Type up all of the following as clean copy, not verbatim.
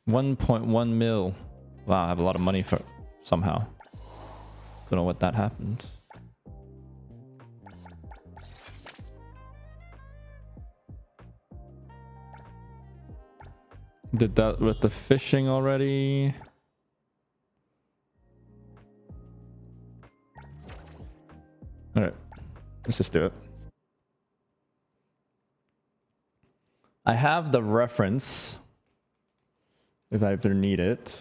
1.1 mil. Wow, I have a lot of money for somehow. Don't know what that happened. Did that with the fishing already. All right, let's just do it. I have the reference if I ever need it.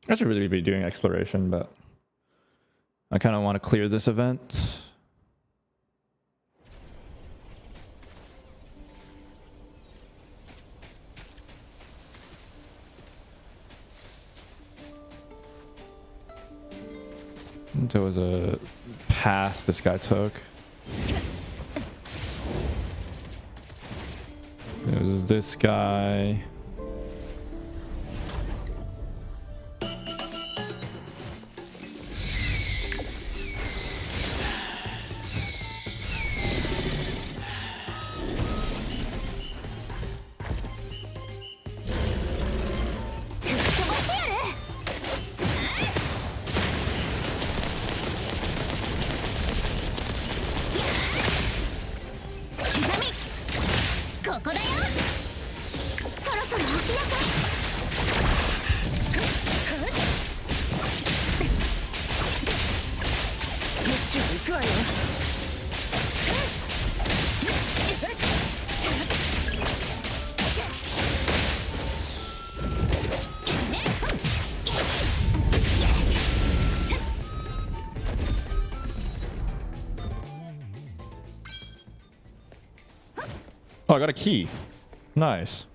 I should really be doing exploration, but I kind of want to clear this event. There was a path this guy took. There was this guy. Oh, I got a key. Nice.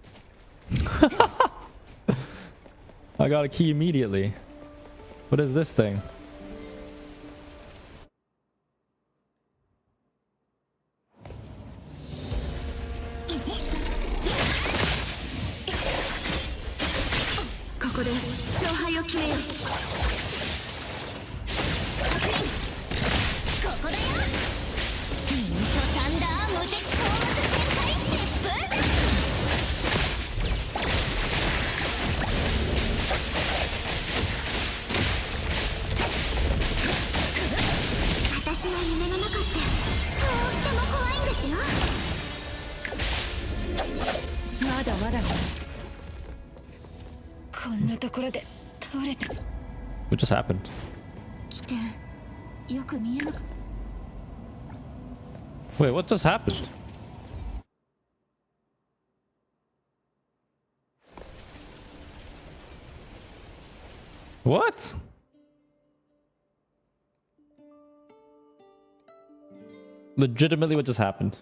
I got a key immediately. What is this thing? What just happened? Wait, what just happened? What? Legitimately, what just happened?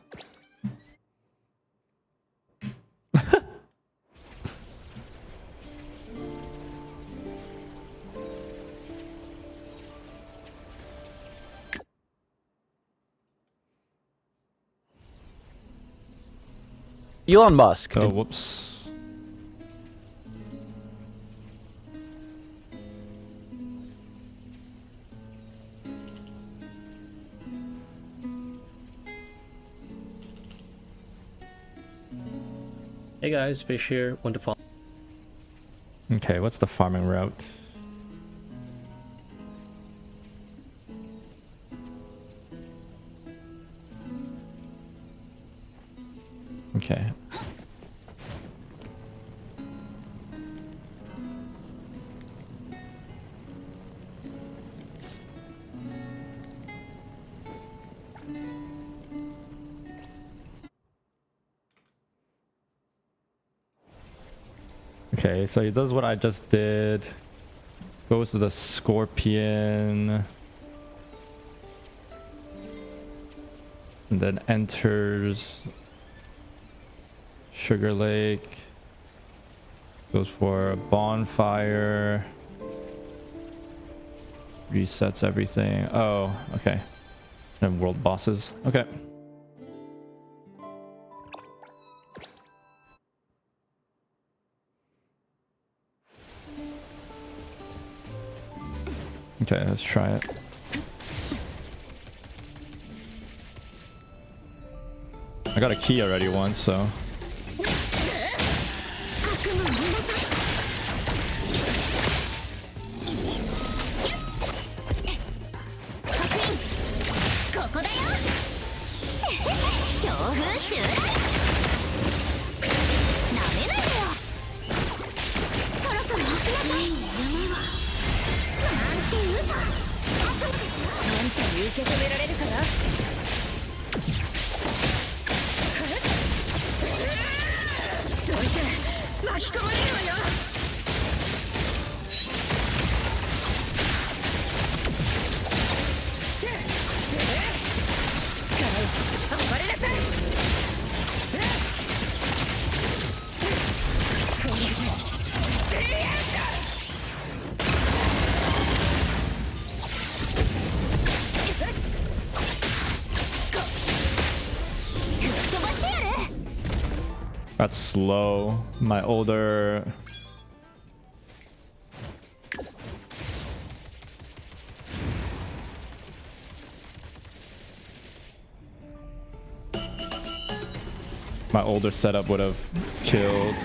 Elon Musk. Oh, whoops. Hey guys, Fish here. Want to follow? Okay, what's the farming route? Okay. Okay, so he does what I just did. Goes to the Scorpion. And then enters Sugar Lake. Goes for a bonfire. Resets everything. Oh, okay. And world bosses. Okay. Okay, let's try it. I got a key already once, so. That's slow. My older... My older setup would have killed.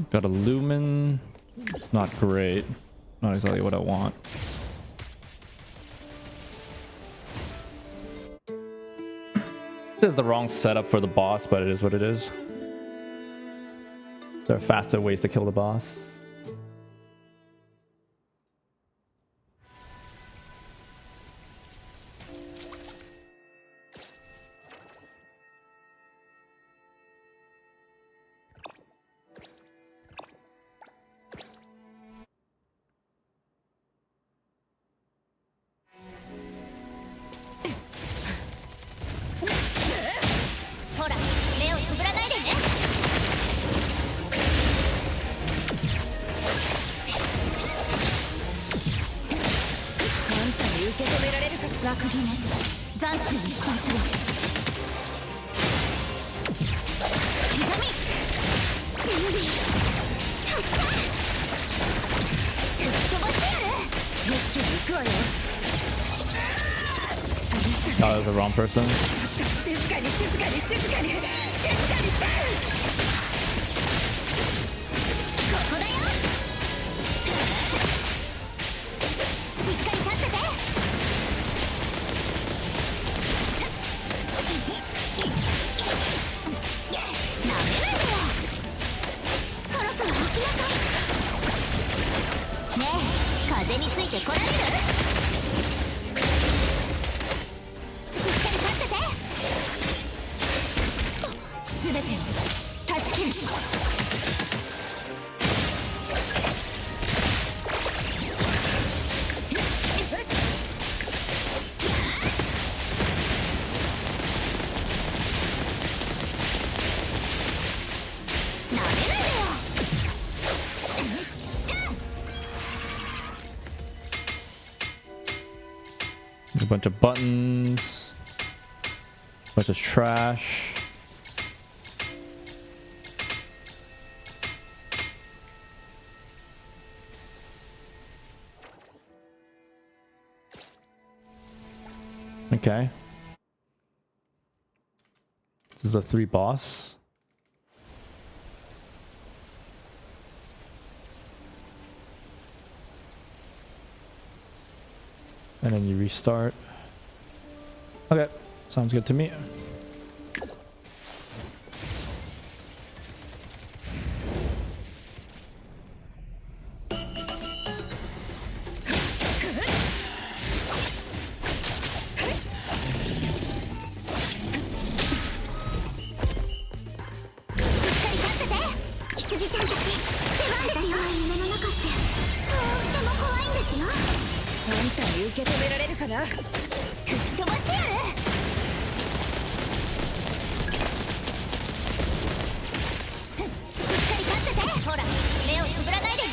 Got a lumen. Not great. Not exactly what I want. This is the wrong setup for the boss, but it is what it is. There are faster ways to kill the boss. Oh, that was the wrong person. A bunch of buttons, a bunch of trash. Okay. This is a 3 boss. And then you restart. Okay, sounds good to me. 吹き飛ばしてやる。しっかり立ってて。ほら目をつぶらないでね。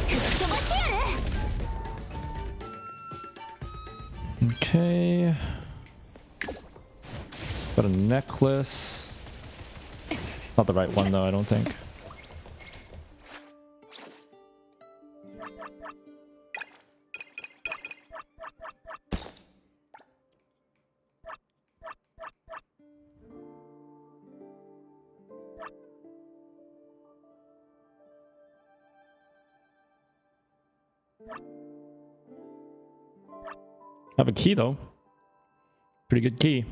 吹き飛ばしてやる。Okay. Got a necklace. It's not the right one though, I don't think. I have a key though. Pretty good key.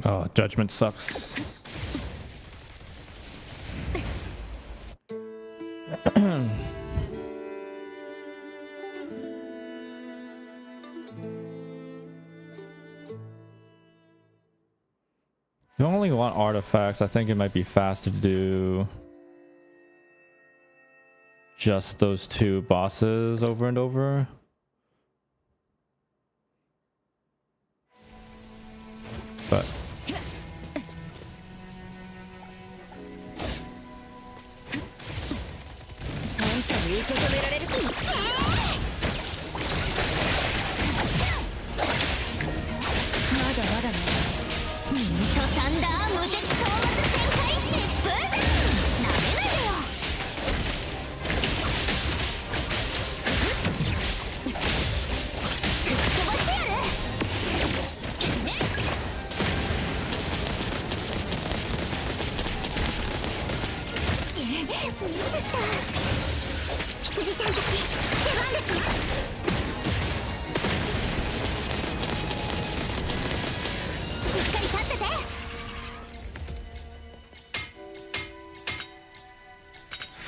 Oh, judgment sucks. You only want artifacts. I think it might be faster to do just those two bosses over and over. But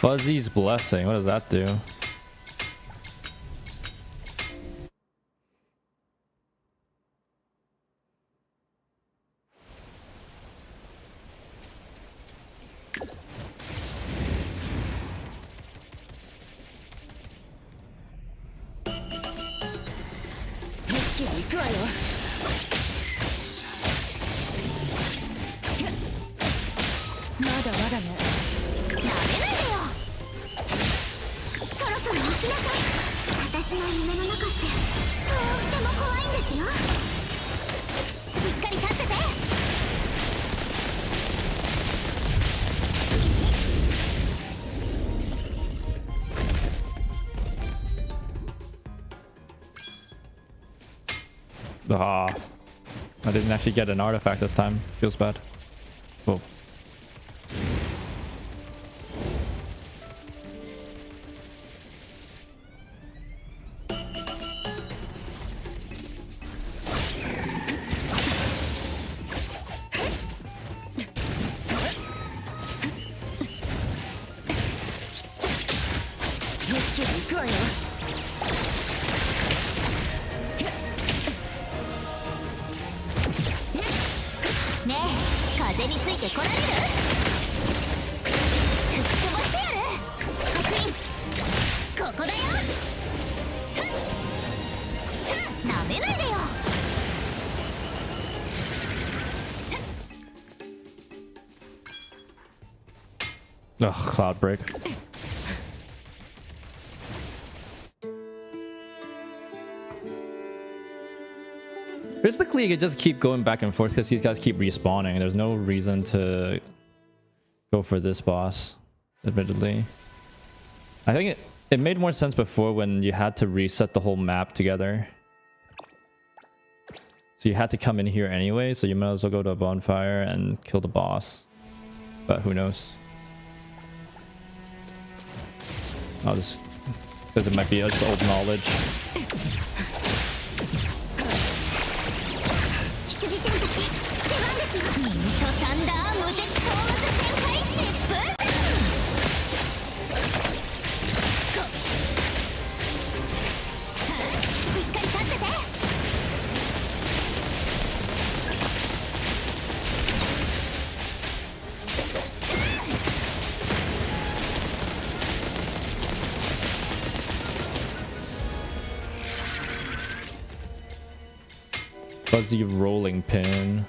Fuzzy's Blessing, what does that do? Ah, I didn't actually get an artifact this time. Feels bad. Whoa. Ugh, cloud break. Realistically, you could just keep going back and forth because these guys keep respawning. There's no reason to go for this boss, admittedly. I think it made more sense before when you had to reset the whole map together. So you had to come in here anyway, so you might as well go to a bonfire and kill the boss. But who knows? I'll just... because it might be just old knowledge. 羊ちゃんたち出番ですよ。ミントサンダー無敵討伐旋回疾風しっかり立ってて。Fuzzy rolling pin.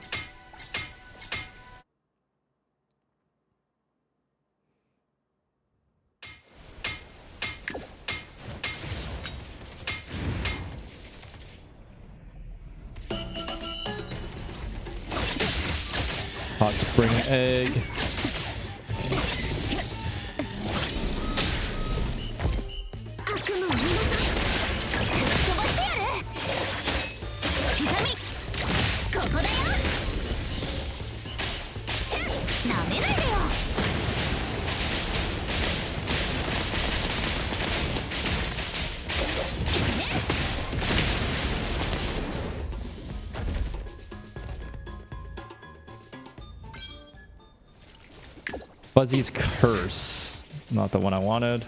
Hot spring egg. Fuzzy's curse. Not the one I wanted.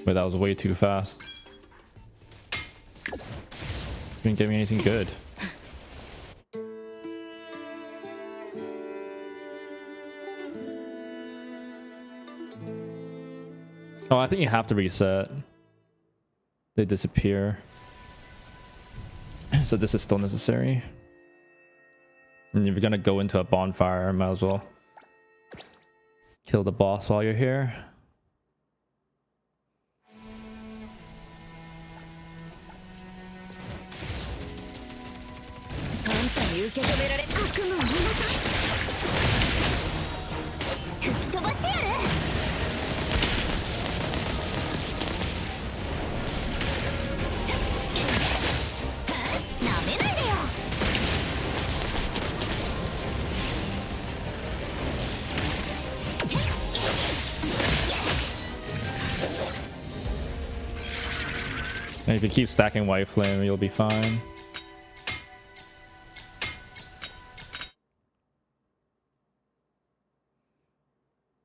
Wait, that was way too fast. Didn't give me anything good. Oh, I think you have to reset. They disappear. So this is still necessary. And if you're gonna go into a bonfire, might as well kill the boss while you're here. And if you keep stacking white flame, you'll be fine.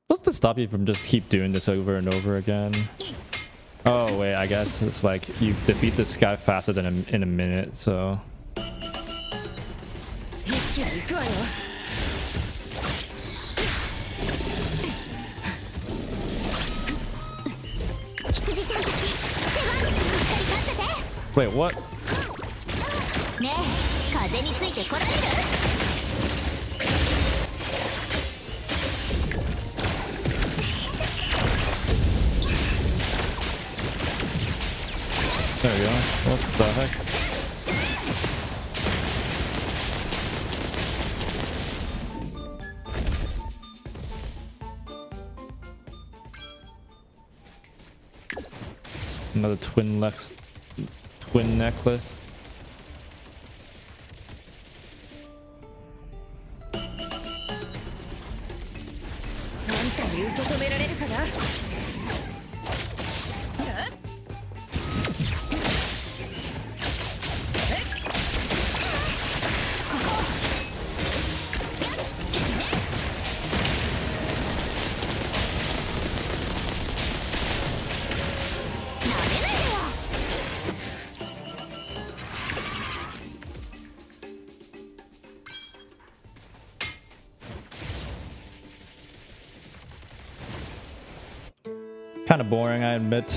What's to stop you from just keep doing this over and over again? Oh wait, I guess it's like you defeat this guy faster than in a minute, so. Wait, what? There we go. What the heck? Another twin necklace. Kind of boring, I admit.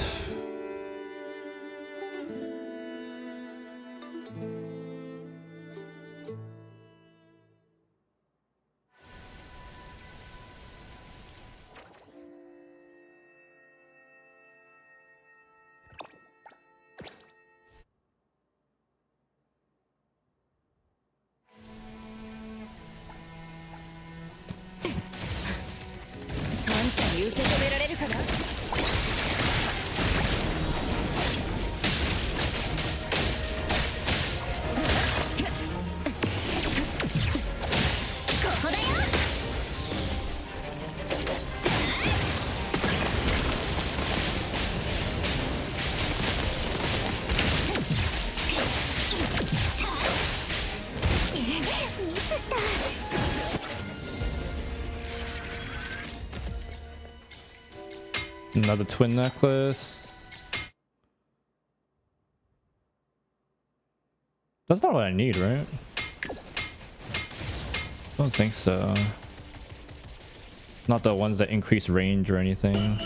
Another twin necklace. That's not what I need, right? Don't think so. Not the ones that increase range or anything.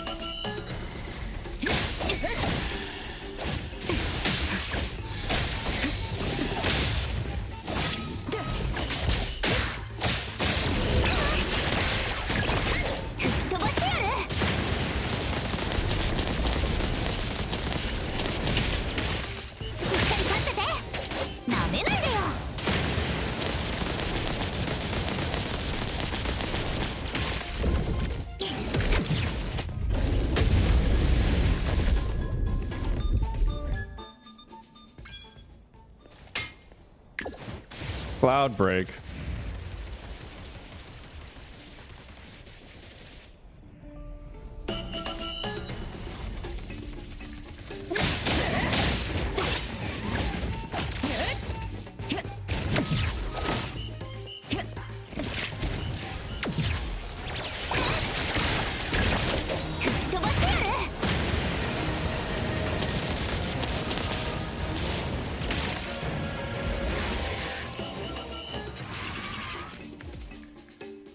Cloud break.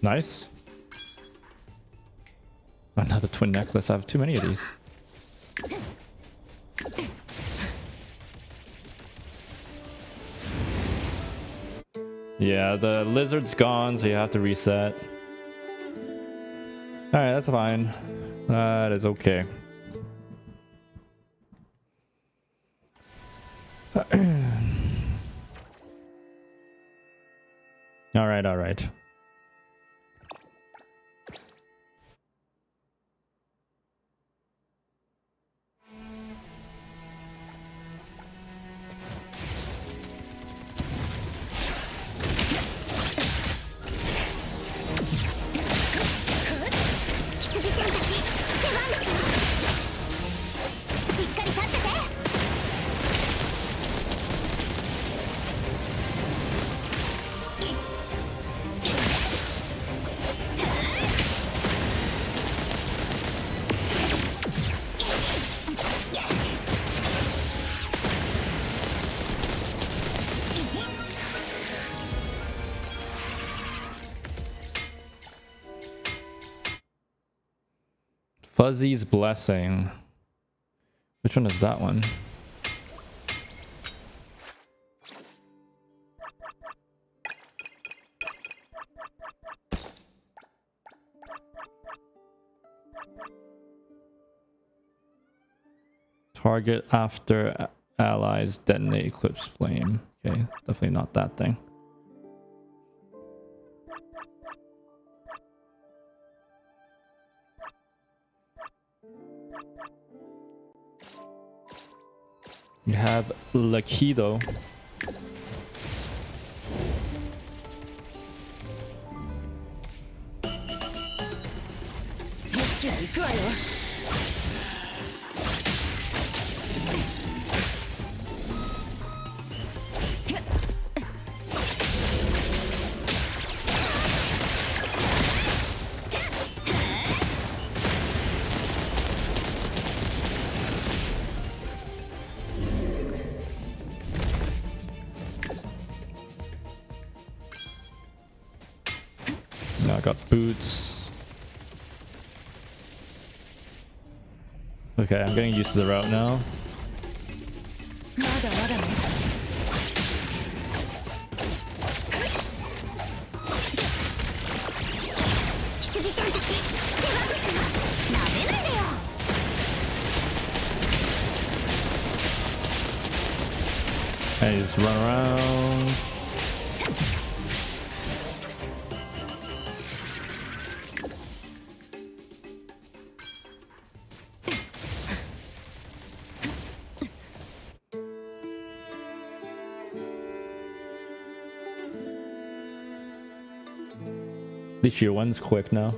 Nice. Another twin necklace. I have too many of these. Yeah, the lizard's gone, so you have to reset. Alright, that's fine. That is okay. Alright, alright. Fuzzy's Blessing. Which one is that one? Target after allies detonate Eclipse Flame. Okay, definitely not that thing. You have Lakido. Now I got boots. Okay, I'm getting used to the route now. まだまだね。羊ちゃんたち、出番ですよ。なめないでよ。I just run around. At least your one's quick now.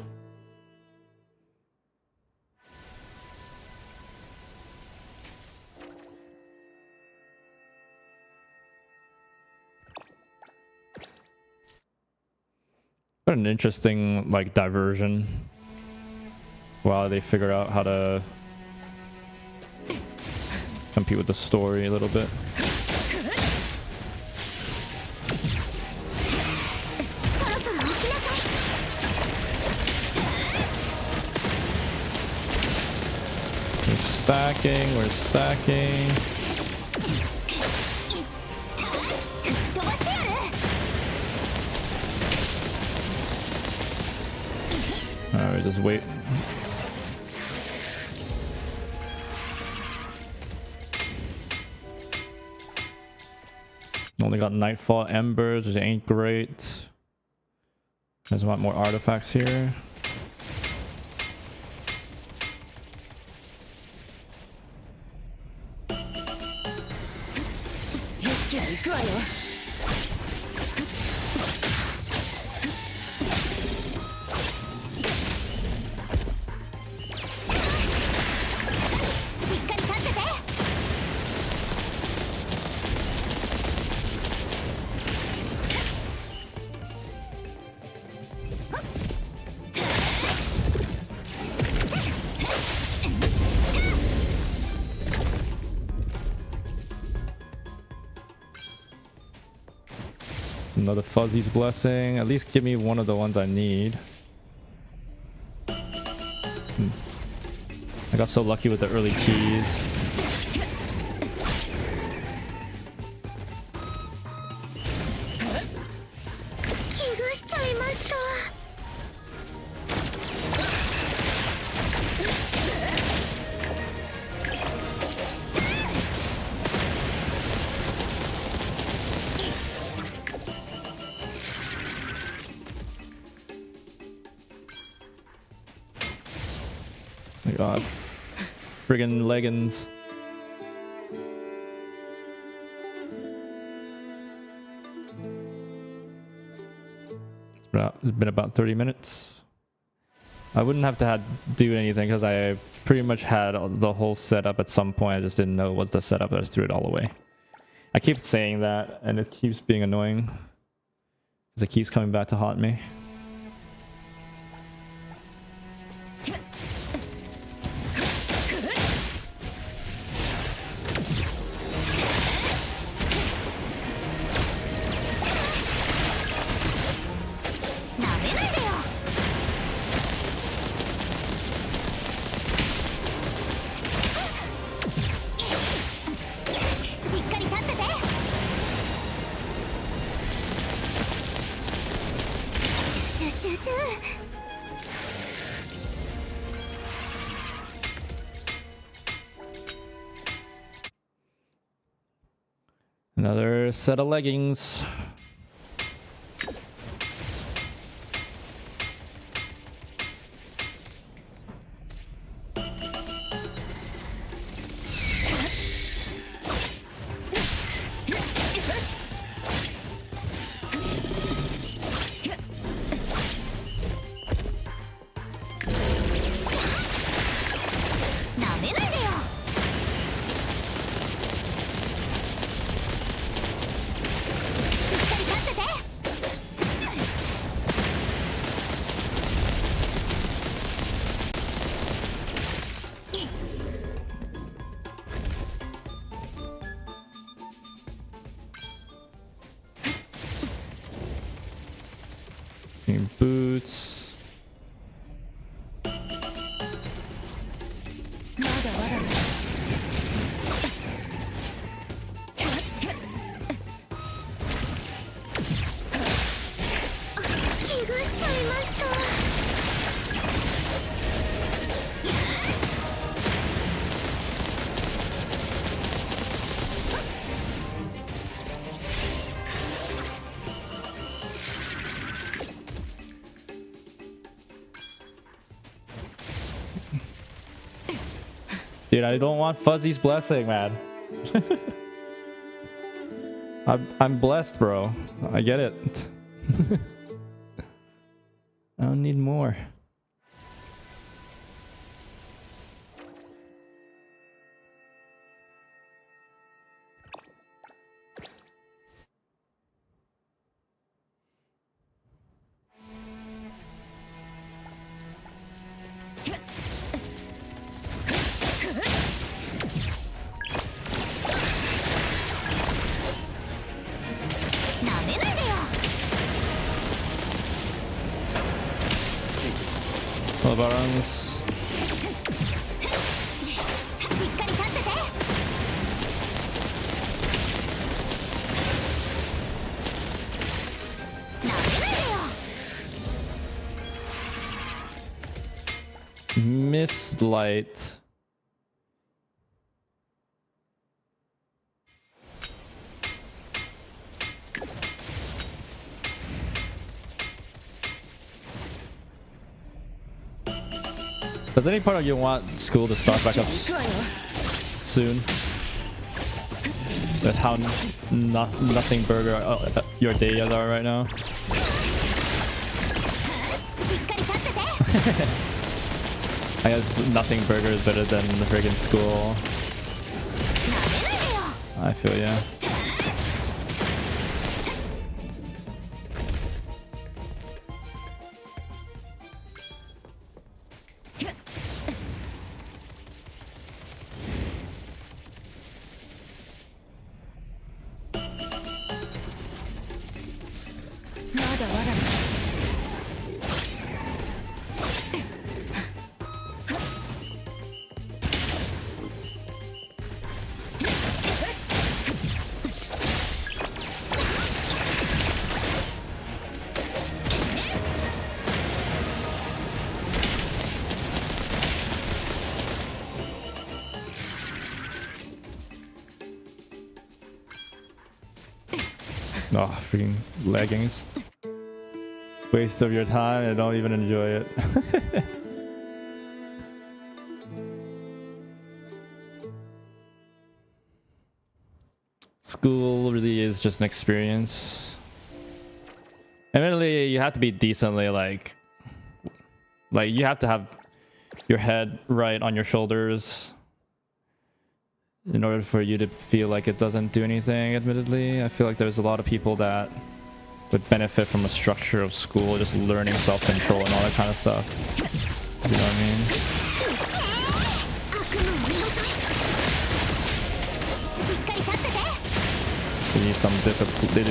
What an interesting like diversion while they figure out how to compete with the story a little bit. We're stacking. Alright, just wait. Only got Nightfall Embers, which ain't great. There's a lot more artifacts here. Another Fuzzy's Blessing. At least give me one of the ones I need. I got so lucky with the early keys. God, friggin' leggings. It's been about 30 minutes. I wouldn't have to do anything because I pretty much had the whole setup at some point. I just didn't know what's the setup. I just threw it all away. I keep saying that and it keeps being annoying because it keeps coming back to haunt me. Another set of leggings. Boots. Dude, I don't want Fuzzy's blessing, man. I'm blessed, bro. I get it. I don't need more. Hello, Barons. しっかり立ってて。なめないでよ。 Mist light. Does any part of you want school to start back up soon? With how nothing burger your days are right now? しっかり立ってて。 I guess nothing burger is better than the friggin' school. なめないでよ。 I feel ya. Oh, freaking leggings. Waste of your time and don't even enjoy it. School really is just an experience. Admittedly, you have to be decently like you have to have your head right on your shoulders in order for you to feel like it doesn't do anything. Admittedly, I feel like there's a lot of people that would benefit from a structure of school, just learning self-control and all that kind of stuff. You know what I mean? They need some discipline. They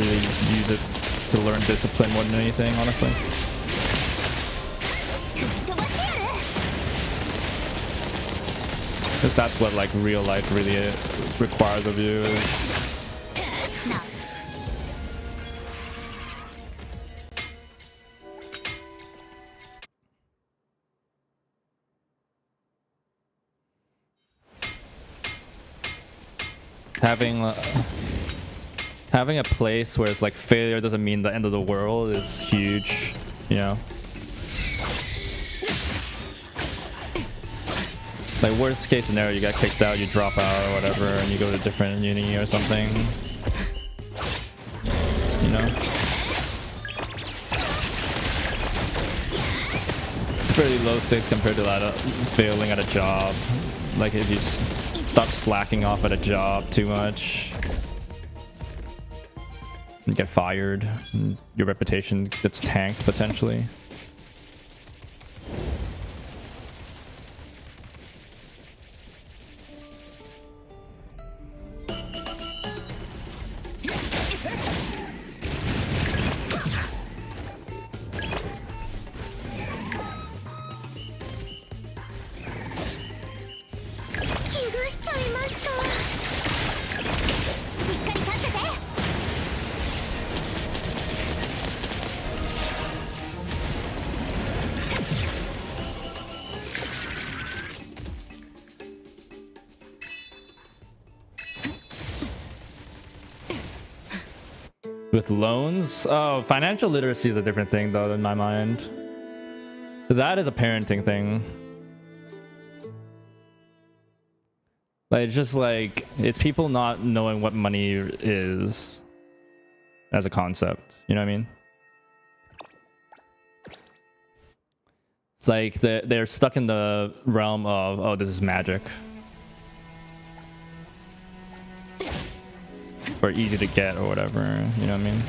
really use it to learn discipline more than anything, honestly. Because that's what like real life really requires of you. Having a place where it's like failure doesn't mean the end of the world is huge, you know. Like worst case scenario, you get kicked out, you drop out or whatever, and you go to a different uni or something. You know? Fairly low stakes compared to that failing at a job. Like if you stop slacking off at a job too much, you get fired, and your reputation gets tanked potentially. With loans? Oh, financial literacy is a different thing though in my mind. That is a parenting thing. Like, it's just like, it's people not knowing what money is as a concept. You know what I mean? It's like they're stuck in the realm of, oh, this is magic. Or easy to get or whatever. You know what I mean?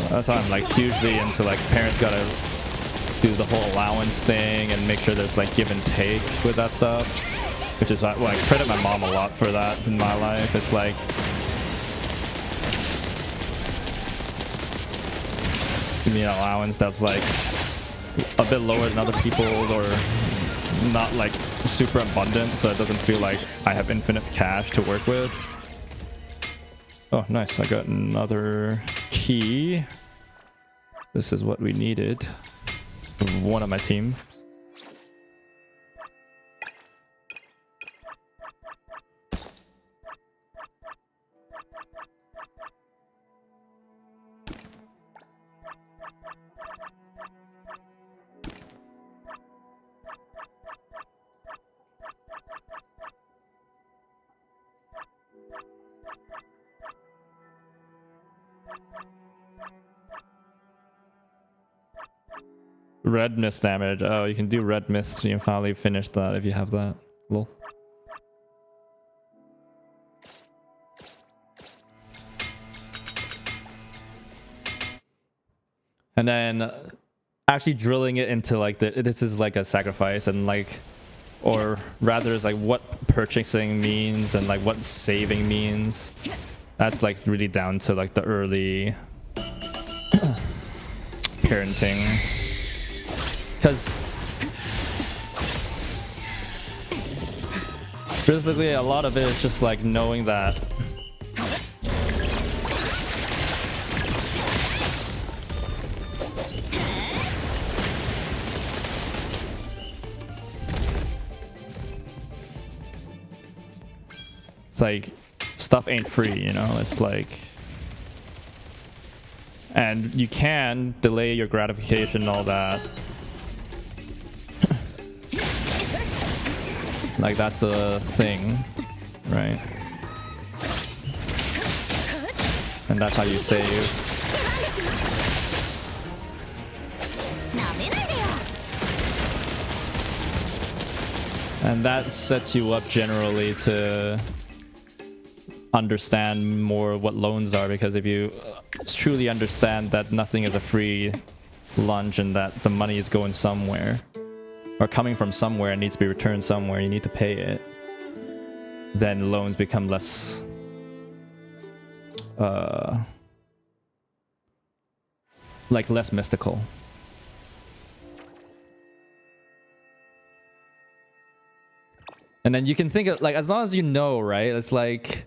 That's why I'm like hugely into like parents gotta do the whole allowance thing and make sure there's like give and take with that stuff, which is like, well, I credit my mom a lot for that in my life. It's like give me an allowance that's like a bit lower than other people's or not like super abundant, so it doesn't feel like I have infinite cash to work with. Oh, nice. I got another key. This is what we needed. One of my team. Red mist damage. Oh, you can do red mist. So you can finally finish that if you have that. Lol. And then actually drilling it into like this is like a sacrifice, and like, or rather is like what purchasing means and like what saving means. That's like really down to like the early parenting. Because basically a lot of it is just like knowing that it's like stuff ain't free, you know. It's like, and you can delay your gratification and all that. Like that's a thing, right? And that's how you save. And that sets you up generally to understand more what loans are, because if you truly understand that nothing is a free lunch and that the money is going somewhere or coming from somewhere and needs to be returned somewhere, you need to pay it, then loans become less like less mystical. And then you can think of like, as long as you know, right? It's like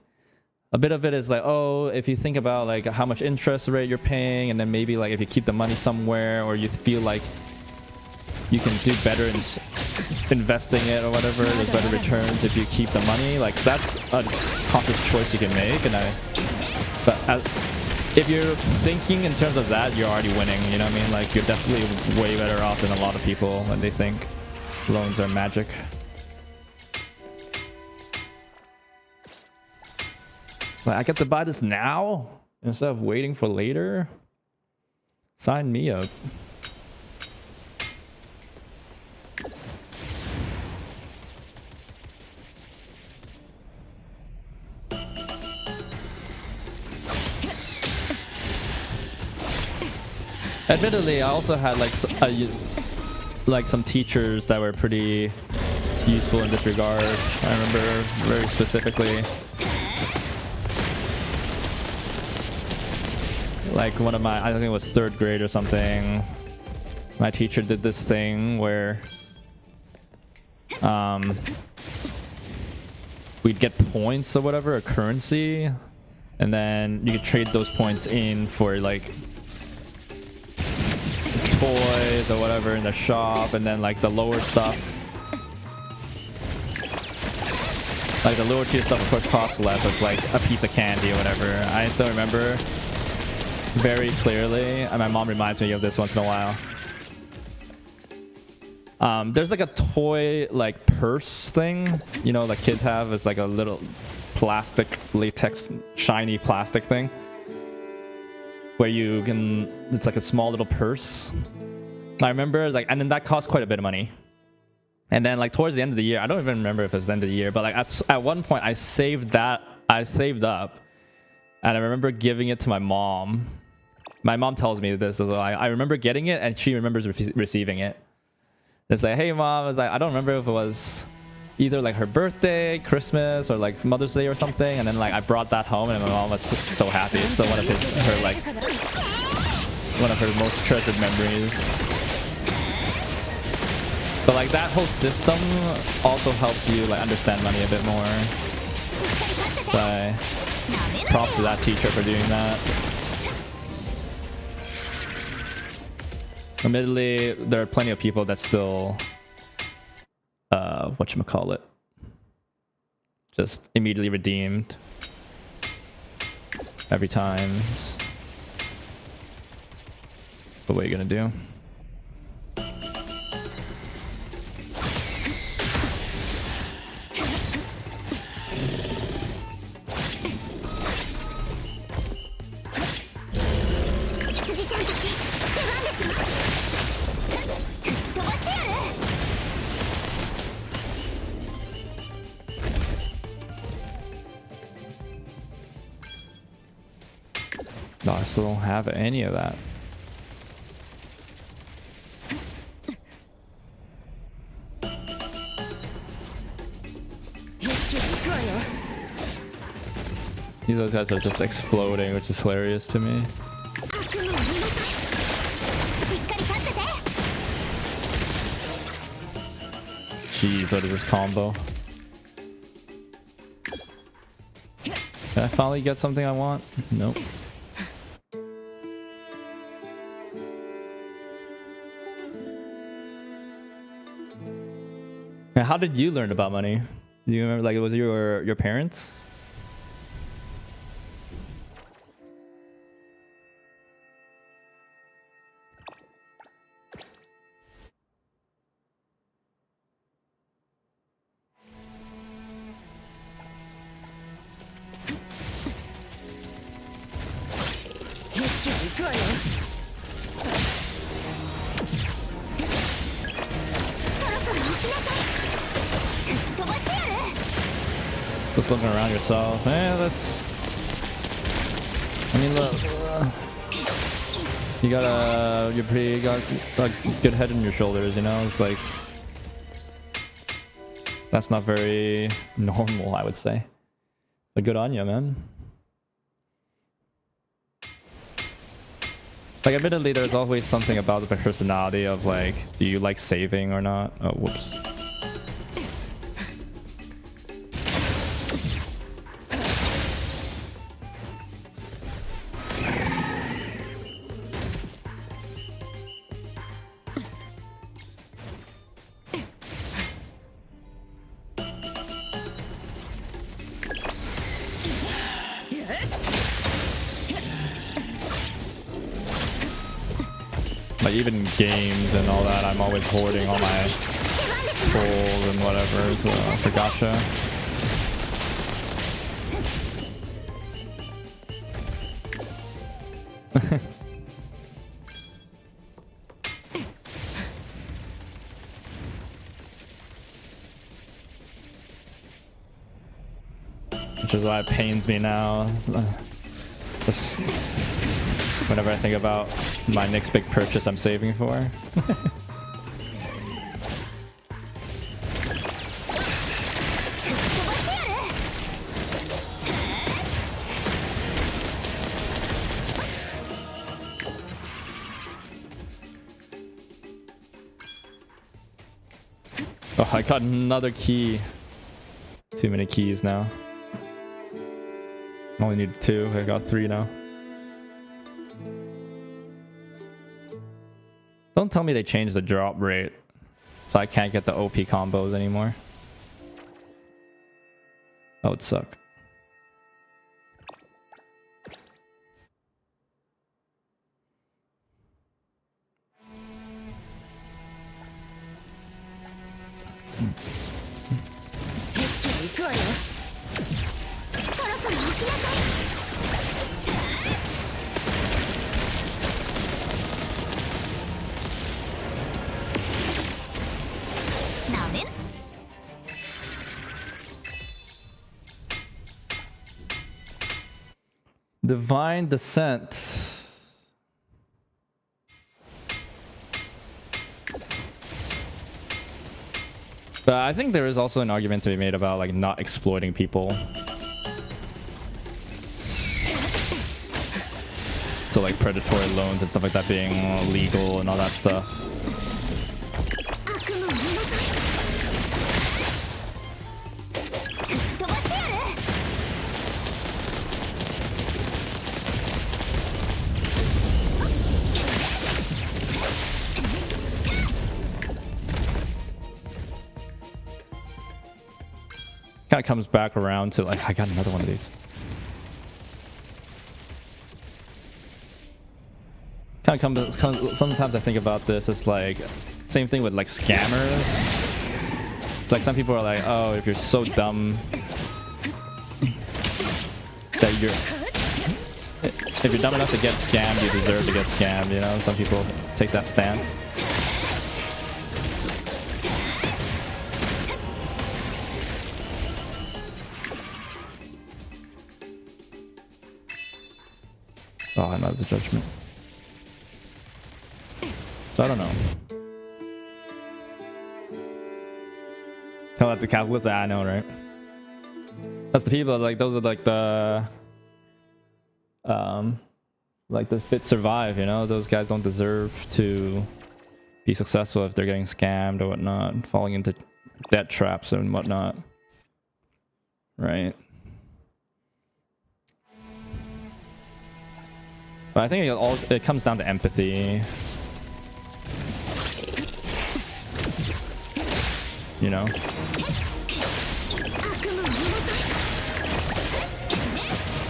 a bit of it is like, oh, if you think about like how much interest rate you're paying, and then maybe like if you keep the money somewhere, or you feel like you can do better in investing it or whatever, there's better returns if you keep the money. Like that's a conscious choice you can make. And if you're thinking in terms of that, you're already winning. You know what I mean? Like you're definitely way better off than a lot of people when they think loans are magic. Like, I get to buy this now instead of waiting for later. Sign me up. Admittedly, I also had like some teachers that were pretty useful in this regard. I remember very specifically. Like one of my, I think it was 3rd grade or something, my teacher did this thing where we'd get points or whatever, a currency, and then you could trade those points in for like toys or whatever in the shop, and then like the lower stuff, like the lower tier stuff of course costs less. It's like a piece of candy or whatever. I still remember very clearly, and my mom reminds me of this once in a while. There's like a toy like purse thing, you know, like kids have. It's like a little plastic latex shiny plastic thing where you can, it's like a small little purse. I remember like, and then that cost quite a bit of money. And then like towards the end of the year, I don't even remember if it's the end of the year, but like at one point I saved up, and I remember giving it to my mom. My mom tells me this as well. I remember getting it and she remembers receiving it. It's like, hey mom, I was like, I don't remember if it was either like her birthday, Christmas, or like Mother's Day or something. And then like I brought that home and my mom was so happy. It's still one of her most treasured memories. But like that whole system also helps you like understand money a bit more. So props to that teacher for doing that. Admittedly, there are plenty of people that still whatchamacallit, just immediately redeemed every time. But what are you gonna do? No, I still don't have any of that. These guys are just exploding, which is hilarious to me. Jeez, what is this combo? Did I finally get something I want? Nope. How did you learn about money? Do you remember, like, it was your parents? Just looking around yourself. That's... I mean, look. You got a good head on your shoulders, you know? It's like... That's not very normal, I would say. But good on you, man. Like, admittedly, there's always something about the personality of, like, do you like saving or not? Oh, whoops. Like, even games and all that, I'm always hoarding all my pulls and whatever, so for gacha. Which is why it pains me now. Just whenever I think about my next big purchase I'm saving for. Oh, I got another key. Too many keys now. Only need 2. I got 3 now. Don't tell me they changed the drop rate, so I can't get the OP combos anymore. That would suck. 行くわよ。そろそろ起きなさい。ダメ。Divine Descent. But I think there is also an argument to be made about like not exploiting people. So like predatory loans and stuff like that being legal and all that stuff. 悪夢を見なさい。吹き飛ばしてやる。Kind of comes back around to like, I got another one of these. Sometimes I think about this. It's like same thing with like scammers. It's like some people are like, oh, if you're so dumb that if you're dumb enough to get scammed, you deserve to get scammed. You know, some people take that stance. Oh, another judgment. So I don't know. Tell that to capitalists. I know, right? That's the people like those are like the fit survive. You know, those guys don't deserve to be successful if they're getting scammed or whatnot, falling into debt traps and whatnot. Right. But I think it comes down to empathy. You know?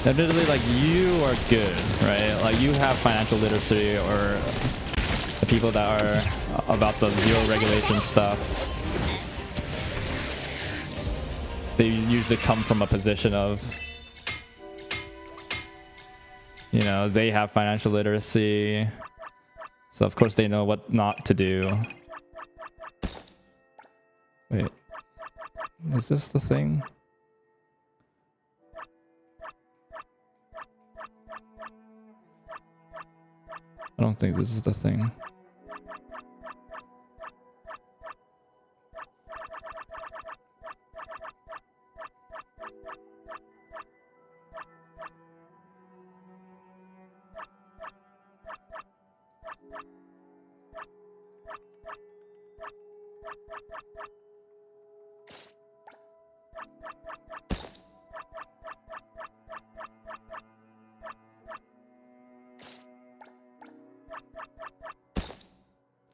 Admittedly, like, you are good, right? Like, you have financial literacy, or the people that are about the zero regulation stuff, they usually come from a position of, you know, they have financial literacy, so of course they know what not to do. Wait, is this the thing? I don't think this is the thing.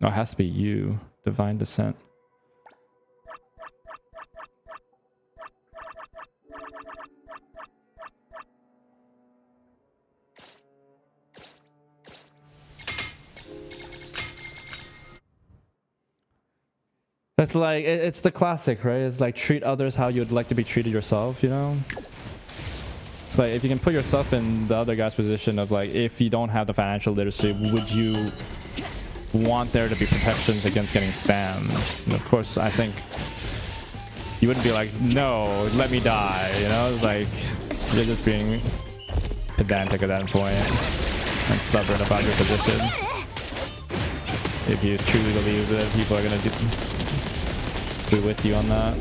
Oh, it has to be you. Divine Descent. It's like, it's the classic, right? It's like treat others how you'd like to be treated yourself, you know? It's like if you can put yourself in the other guy's position of like, if you don't have the financial literacy, would you want there to be protections against getting scammed? And of course, I think you wouldn't be like, no, let me die, you know? It's like you're just being pedantic at that point and stubborn about your position. If you truly believe that people are gonna be with you on that.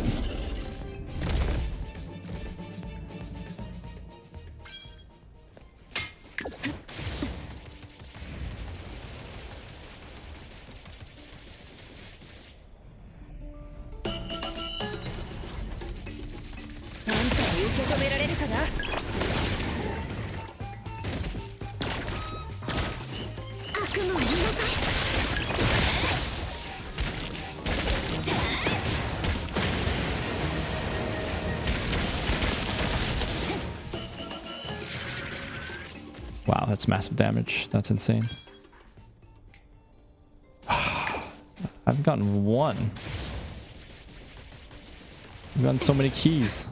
Wow, that's massive damage. That's insane. I've gotten one. We've gotten so many keys.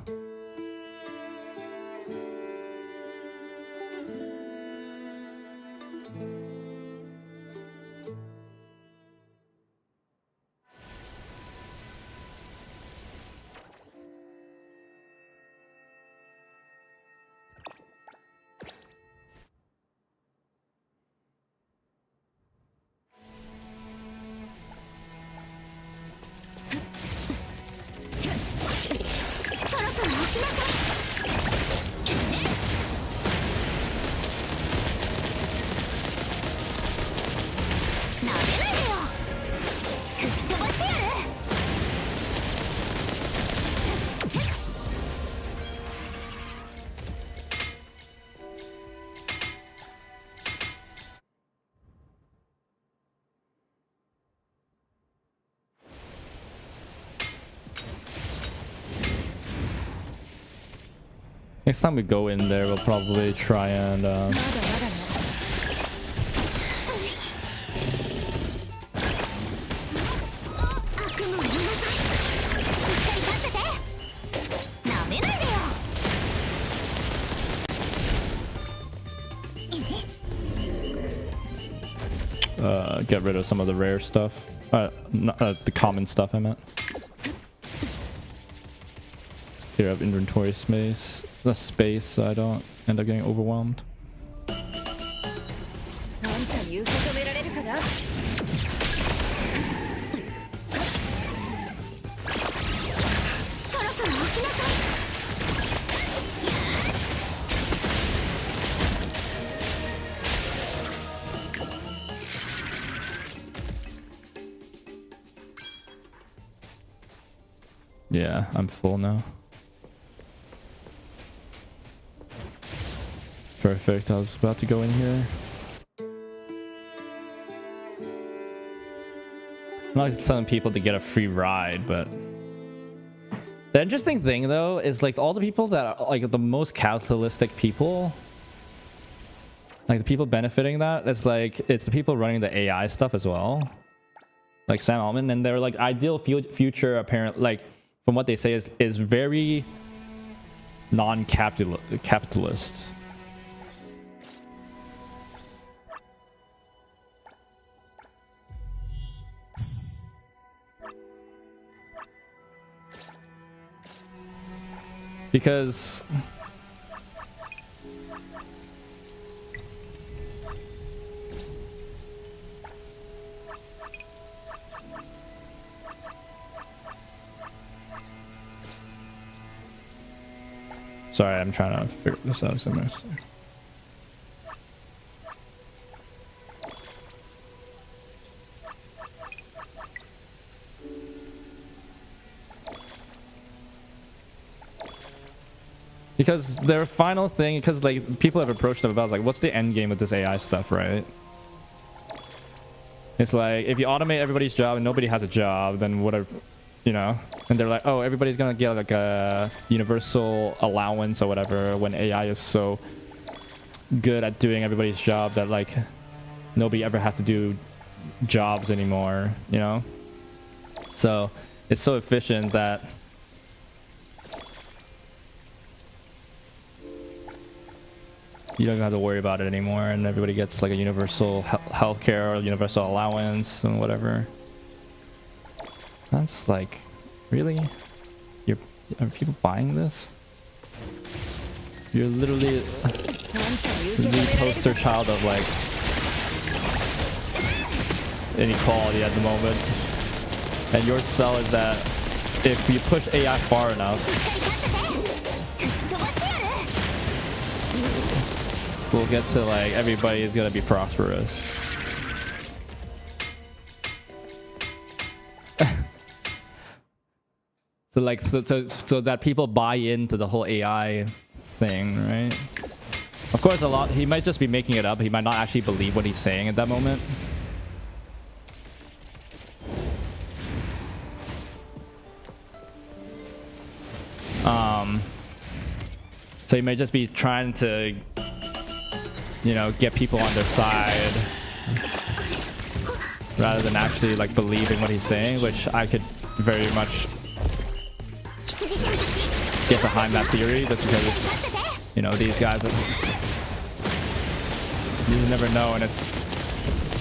Next time we go in there, we'll probably try and get rid of some of the rare stuff. The common stuff I meant. Clear up inventory space, less space, so I don't end up getting overwhelmed. Yeah, I'm full now. Perfect, I was about to go in here. I'm not telling people to get a free ride, but the interesting thing though is like all the people that are like the most capitalistic people, like the people benefiting that, it's like it's the people running the AI stuff as well, like Sam Altman, and they're like ideal future apparently, like from what they say is very non-capitalist. Because sorry, I'm trying to figure this out semester. Because their final thing, because like people have approached them about like, what's the end game with this AI stuff, right? It's like if you automate everybody's job and nobody has a job, then whatever, you know. And they're like, oh, everybody's gonna get like a universal allowance or whatever when AI is so good at doing everybody's job that like nobody ever has to do jobs anymore, you know. So it's so efficient that you don't have to worry about it anymore, and everybody gets like a universal healthcare or universal allowance and whatever. That's like, really? Are people buying this? You're literally the poster child of like inequality at the moment. And your sell is that if you push AI far enough, we'll get to like everybody is gonna be prosperous. So like so that people buy into the whole AI thing, right? Of course, he might just be making it up. He might not actually believe what he's saying at that moment. So he may just be trying to, you know, get people on their side rather than actually like believing what he's saying, which I could very much get behind that theory just because, you know, these guys, you never know, and it's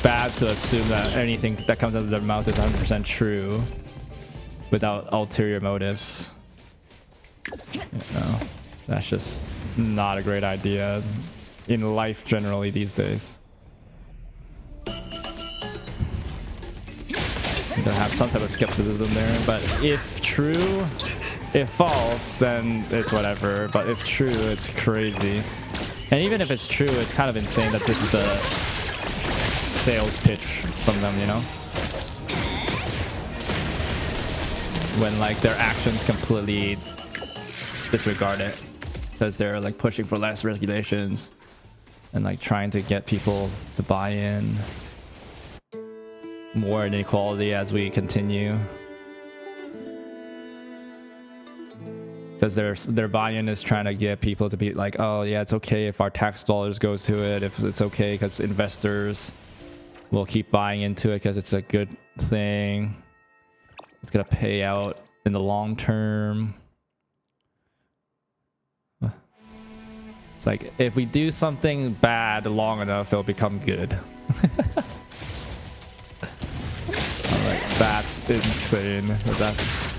bad to assume that anything that comes out of their mouth is 100% true without ulterior motives. You know, that's just not a great idea in life generally these days. You gotta have some type of skepticism there, but if true, if false, then it's whatever, but if true, it's crazy. And even if it's true, it's kind of insane that this is the sales pitch from them, you know? When like their actions completely disregard it, because they're like pushing for less regulations and like trying to get people to buy in. More inequality as we continue, because their buy-in is trying to get people to be like, oh yeah, it's okay if our tax dollars go to it, if it's okay because investors will keep buying into it because it's a good thing, it's gonna pay out in the long term. It's like if we do something bad long enough, it'll become good. Like, that's insane. That's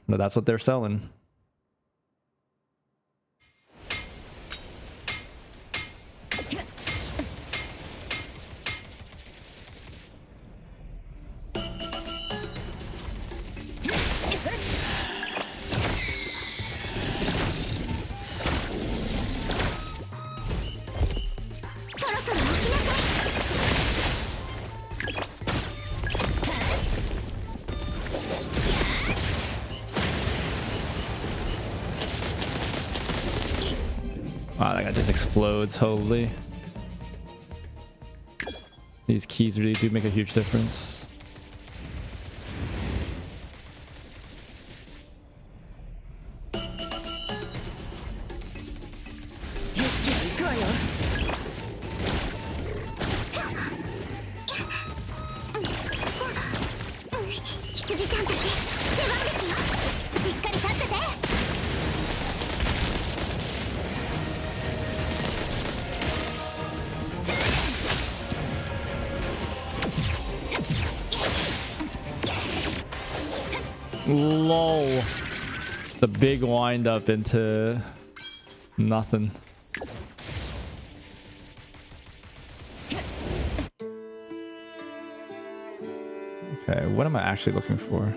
no, that's what they're selling. Wow, that guy just explodes, holy. These keys really do make a huge difference. Lol. The big wind up into nothing. Okay, what am I actually looking for?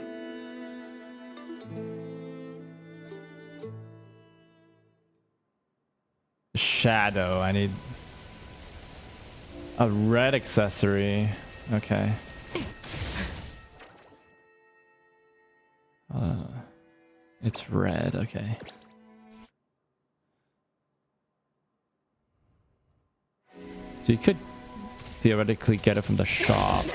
Shadow. I need a red accessory. Okay. It's red, okay. So you could theoretically get it from the shop.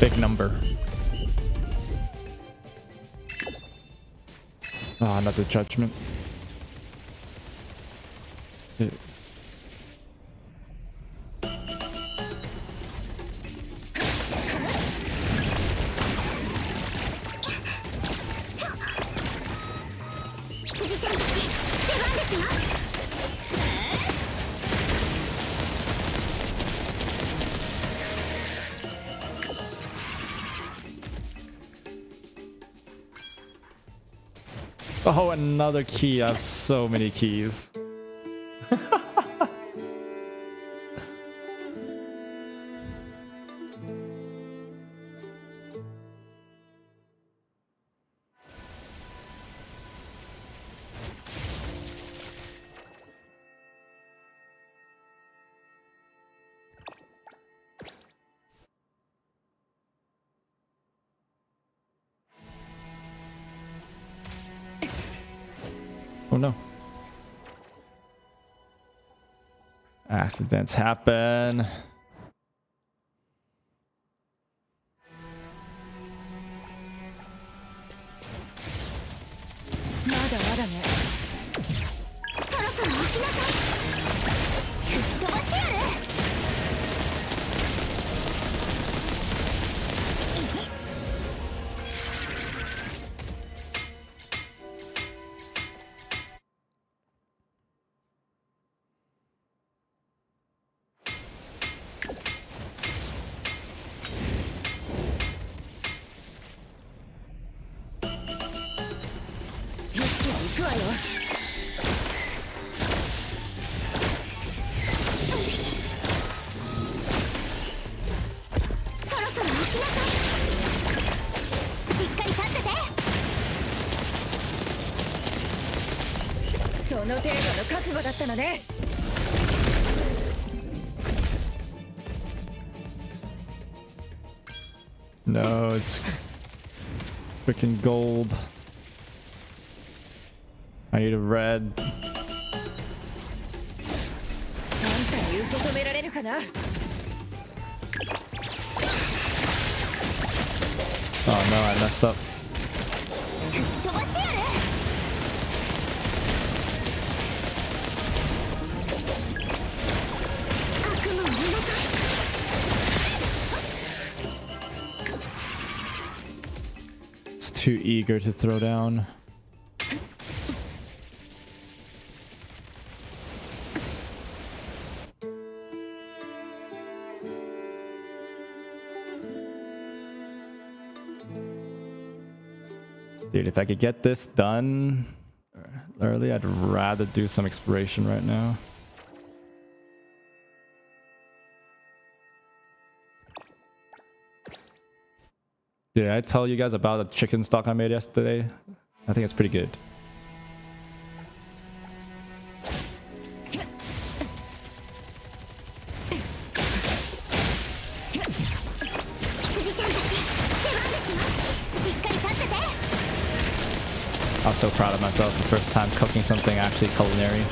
Big number. Ah, another judgment. Oh, another key. I have so many keys. Oh no. Accidents happen. No, it's freaking gold. I need a red. Oh no, I messed up. It's too eager to throw down. Dude, if I could get this done early, I'd rather do some exploration right now. Did I tell you guys about the chicken stock I made yesterday? I think it's pretty good. I'm so proud of myself. The first time cooking something actually culinary.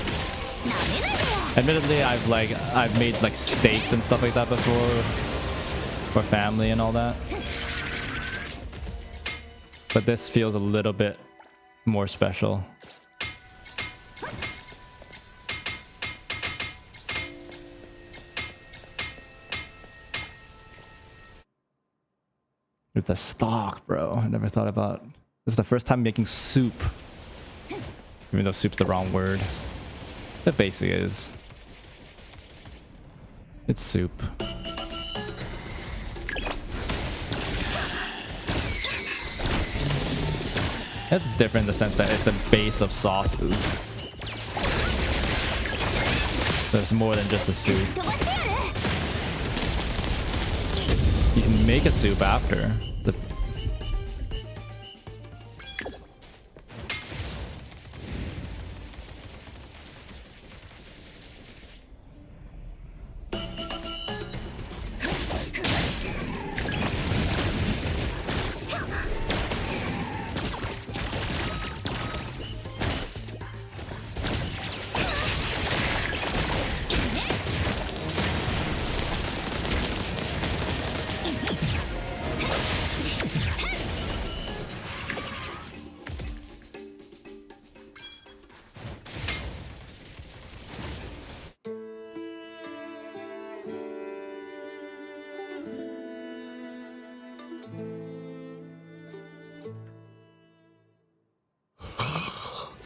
Admittedly, I've made like steaks and stuff like that before for family and all that. But this feels a little bit more special. It's a stock, bro. I never thought about. This is the first time making soup. Even though soup's the wrong word. It basically is. It's soup. It's different in the sense that it's the base of sauces. There's more than just a soup. You can make a soup after. It's a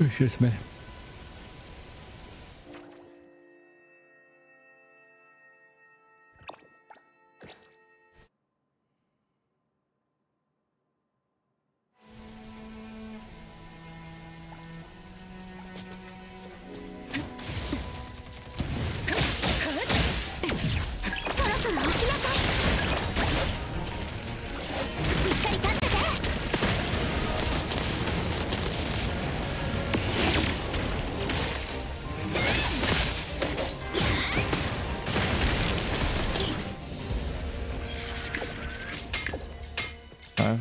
Excuse me.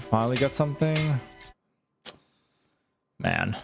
finally get something. Man.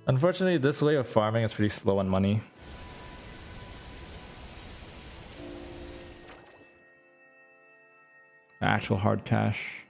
Unfortunately, this way of farming is pretty slow on money. Actual hard cash.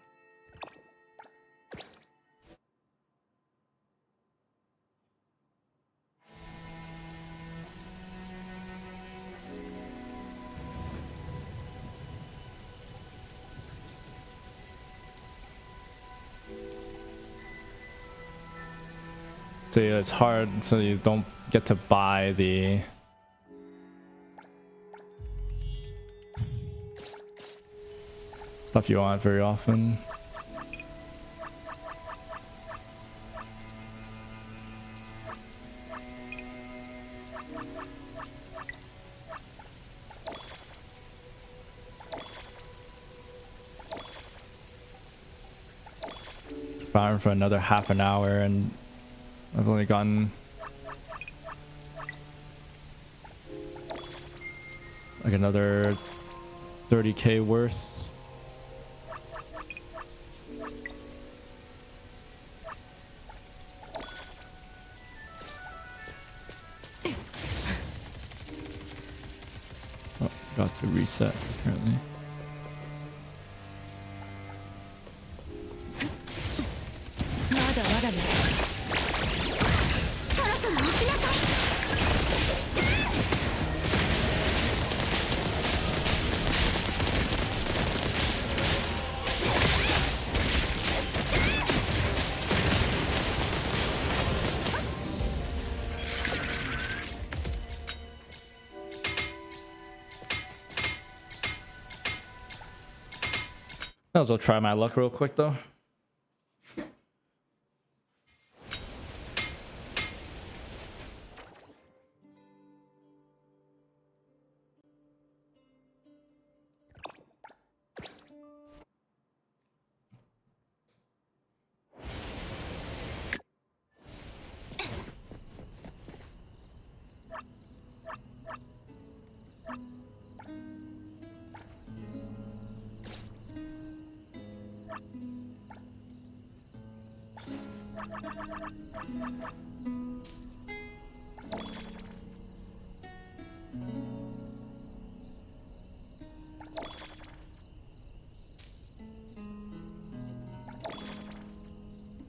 So yeah, it's hard, so you don't get to buy the stuff you want very often. Farm for another half an hour and I've only gotten like another 30k worth. Oh, got to reset apparently. Might as well try my luck real quick though.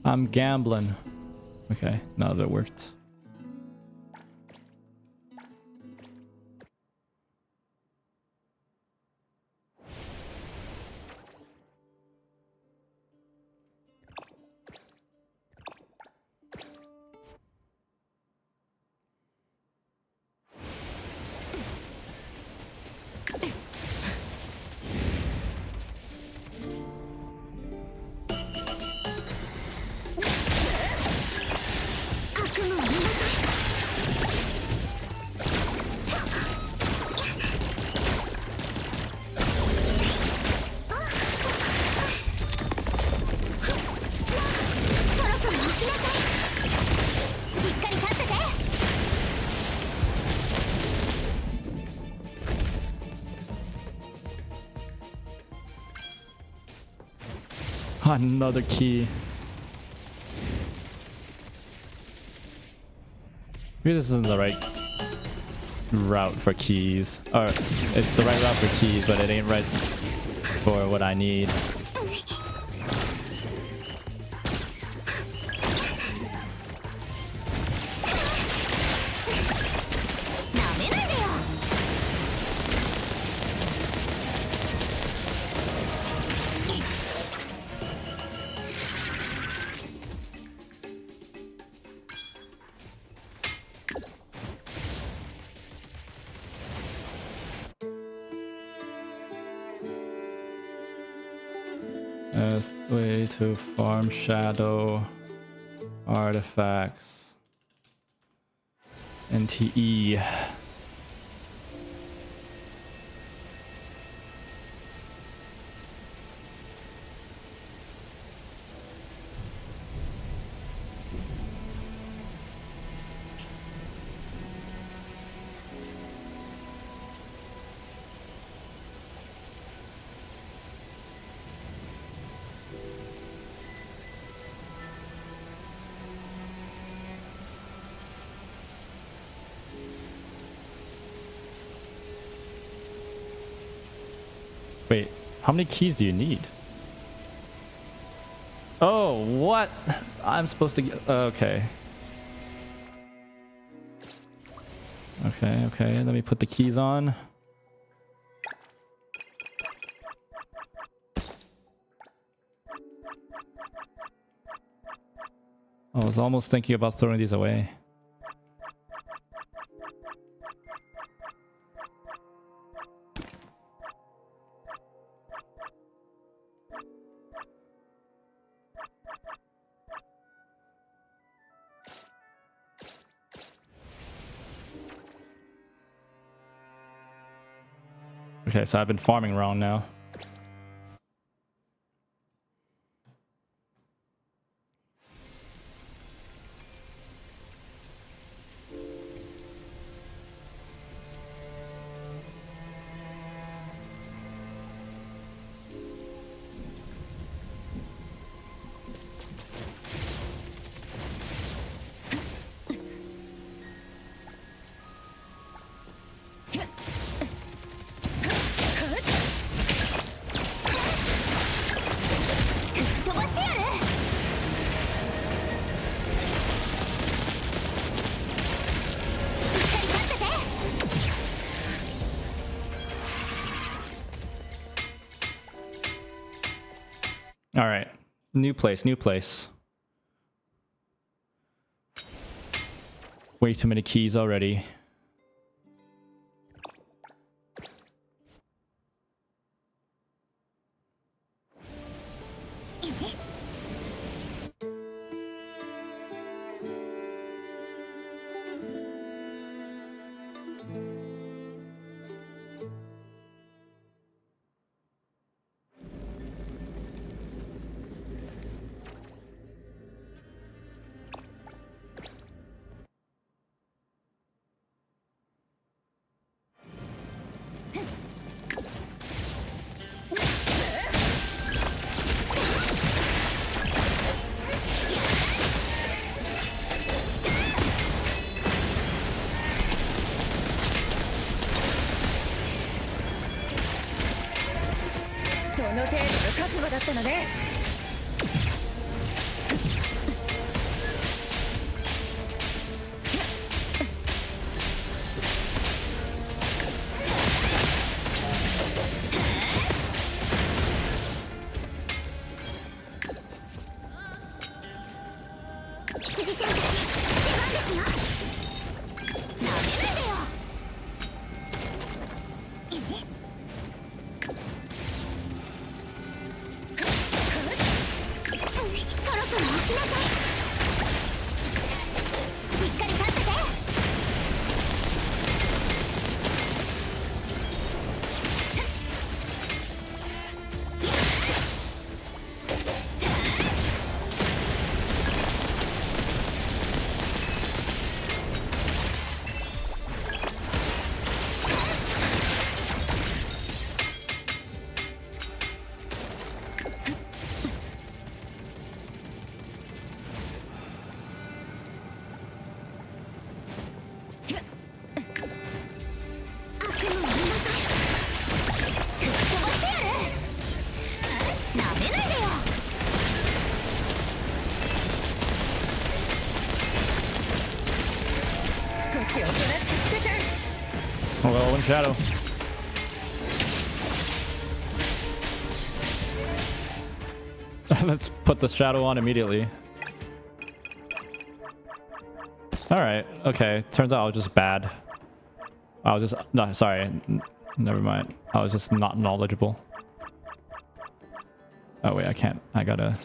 I'm gambling. Okay, now that worked. Another key. Maybe this isn't the right route for keys. Or it's the right route for keys, but it ain't right for what I need. なめないでよ。 Best way to farm shadow artifacts. NTE. Wait, how many keys do you need? Oh, what? I'm supposed to get... Okay. Okay. Let me put the keys on. I was almost thinking about throwing these away. Okay, so I've been farming wrong now. All right, new place. Way too many keys already. Oh well, one shadow. Let's put the shadow on immediately. Alright, okay. Turns out I was just bad. I was just... No, sorry. Never mind. I was just not knowledgeable. Oh wait, I can't. I gotta...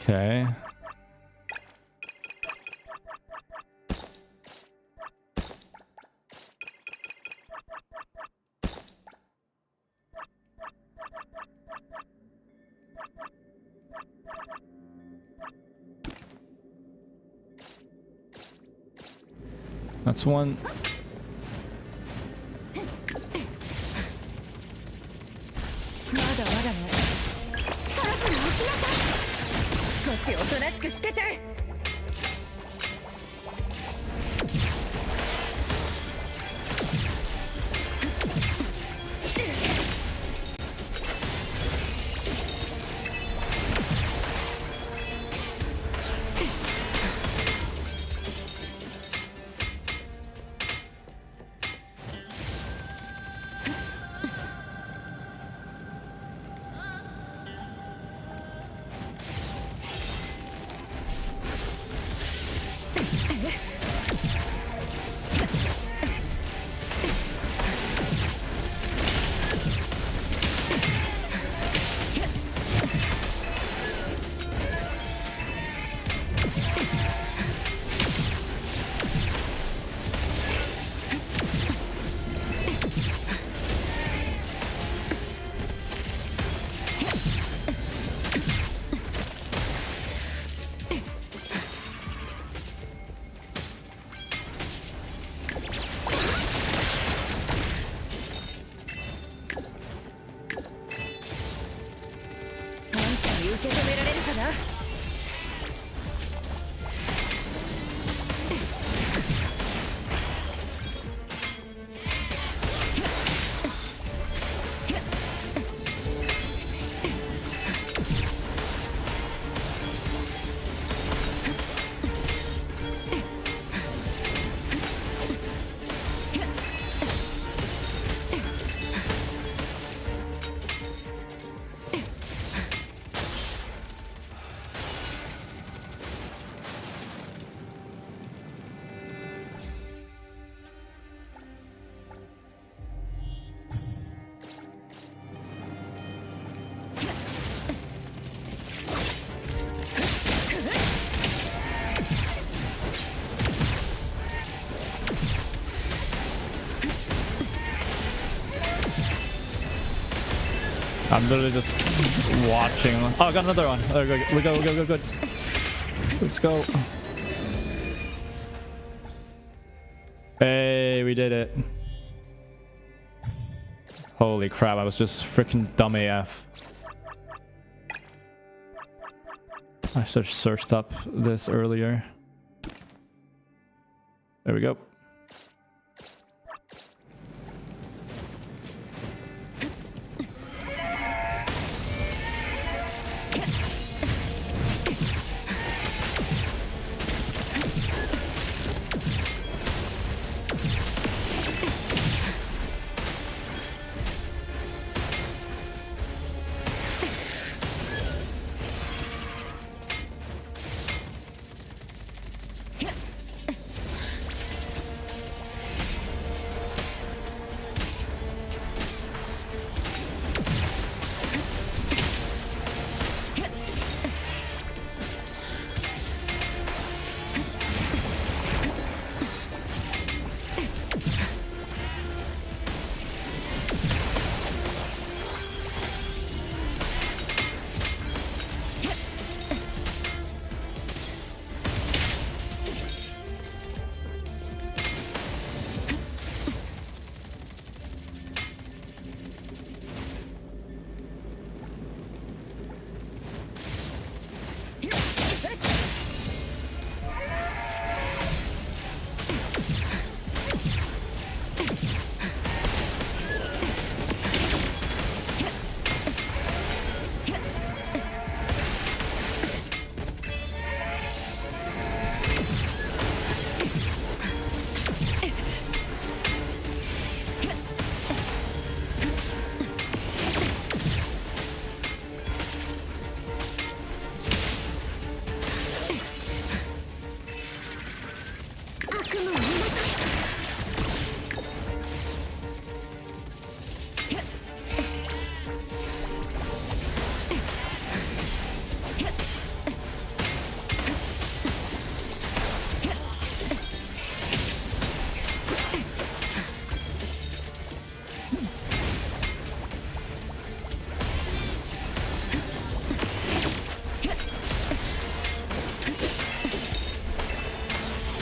Okay. That's one. I'm literally just watching. Oh, I got another one. Oh, we go, good. Let's go. Hey, we did it. Holy crap, I was just freaking dumb AF. I should have searched up this earlier. There we go.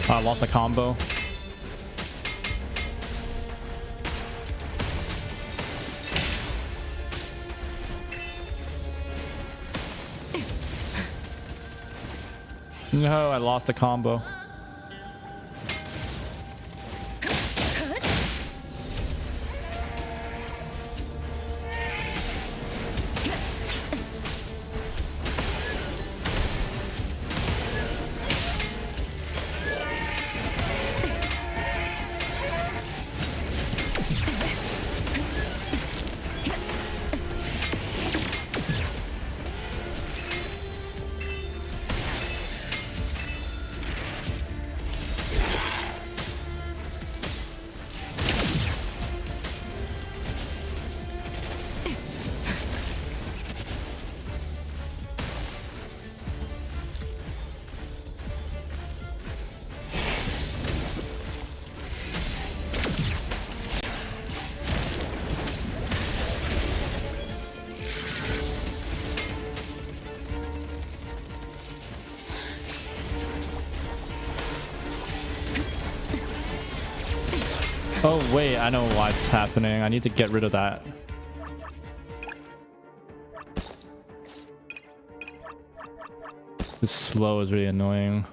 I lost the combo. No, I lost the combo. Oh wait, I know what's happening. I need to get rid of that. This slow is really annoying.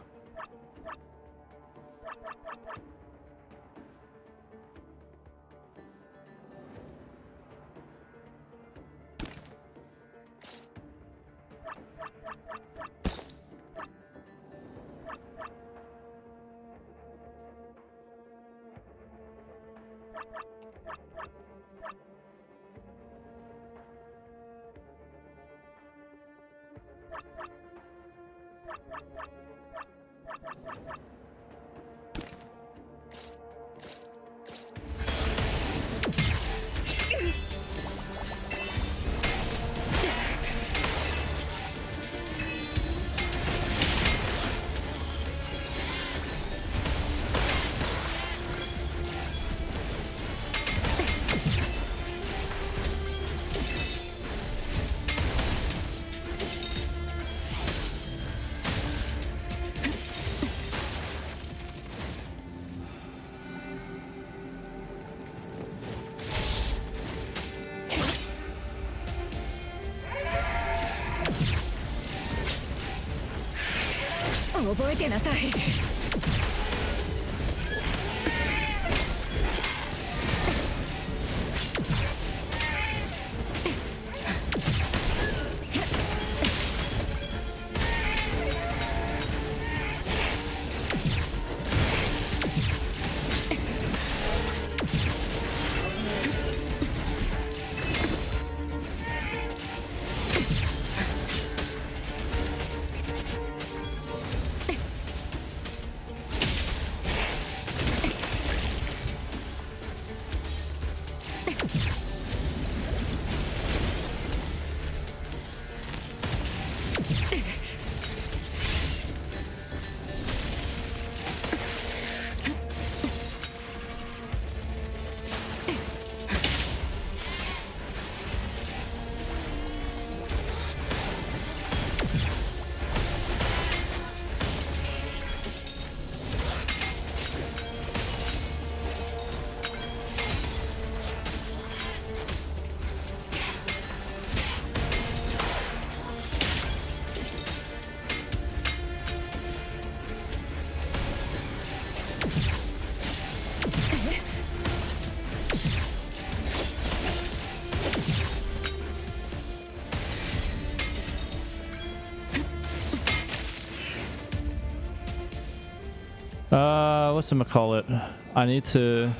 Whatchamacallit? I need to...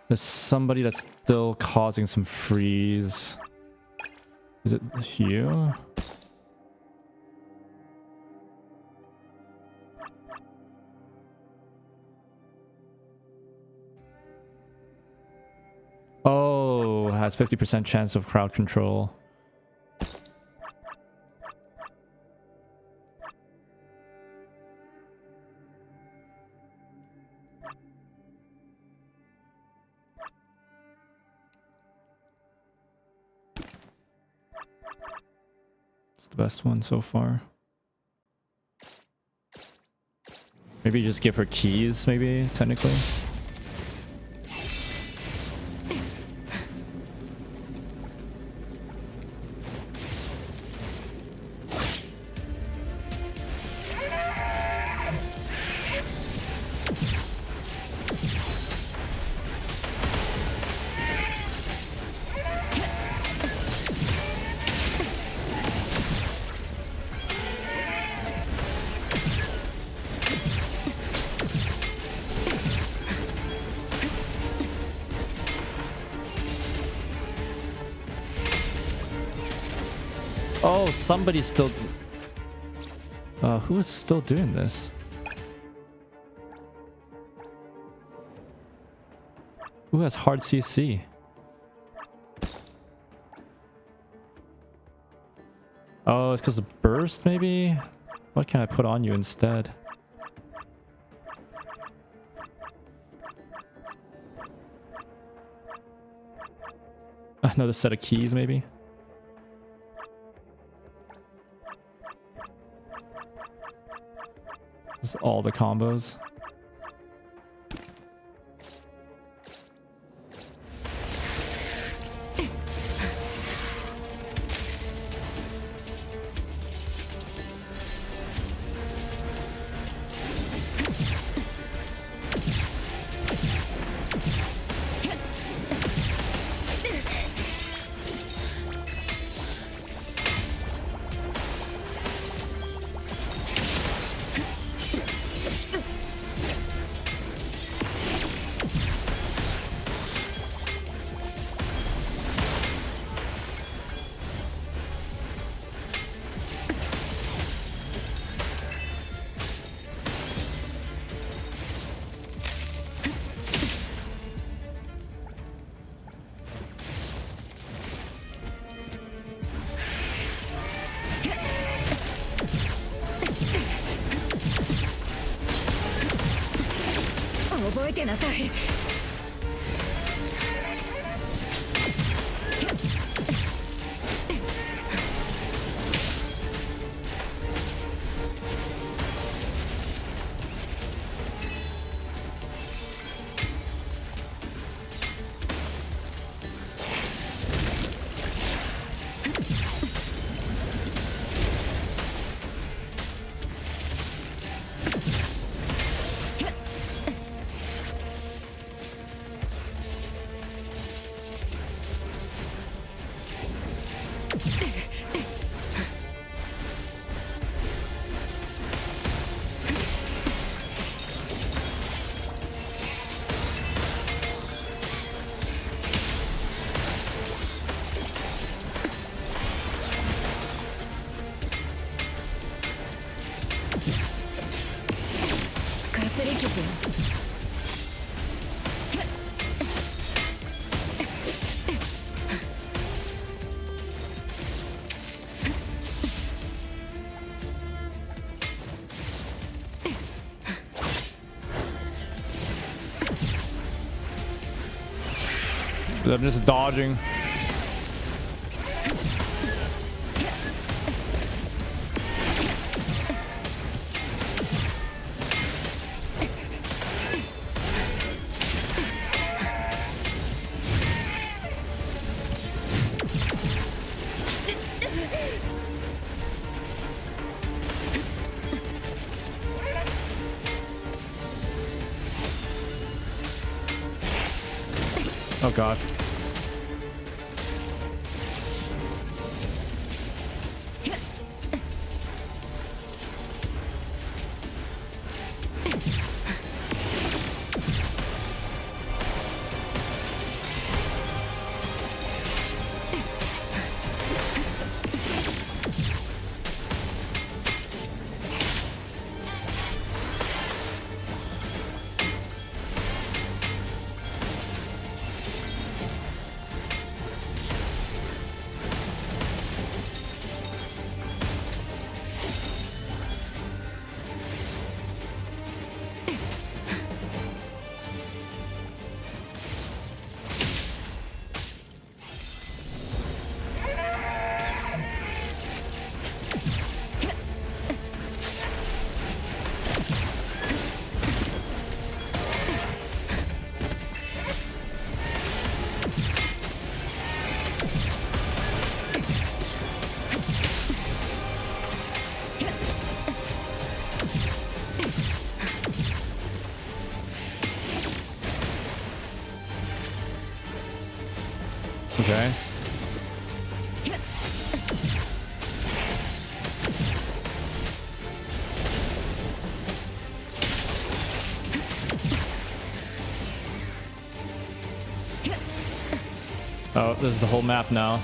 There's somebody that's still causing some freeze. Is it you? Oh, has 50% chance of crowd control. It's the best one so far. Maybe just give her keys, maybe, technically. Oh, somebody's still... who is still doing this? Who has hard CC? Oh, it's because of burst, maybe? What can I put on you instead? Another set of keys, maybe? This is all the combos. I'm just dodging. Oh god. Okay. Oh, this is the whole map now.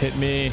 Hit me.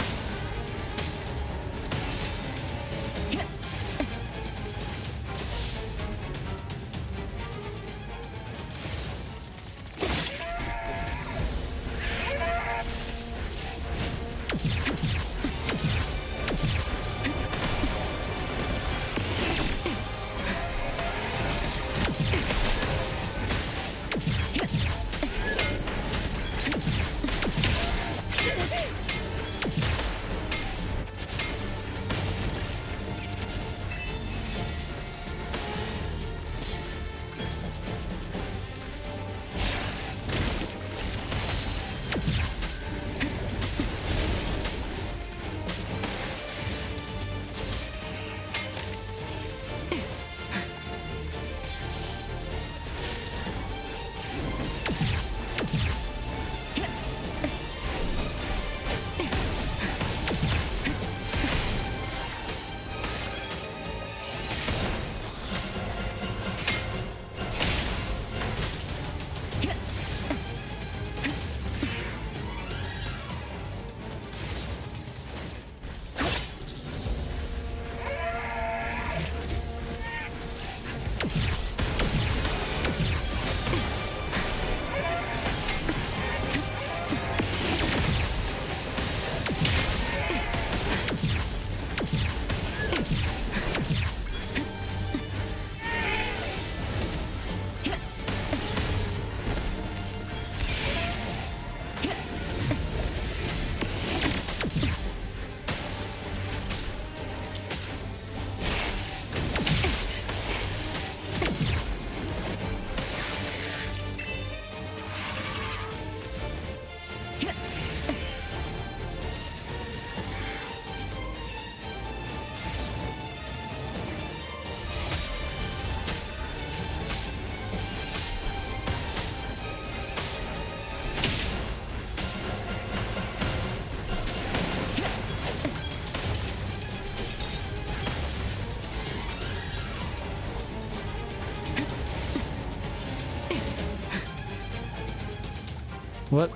What?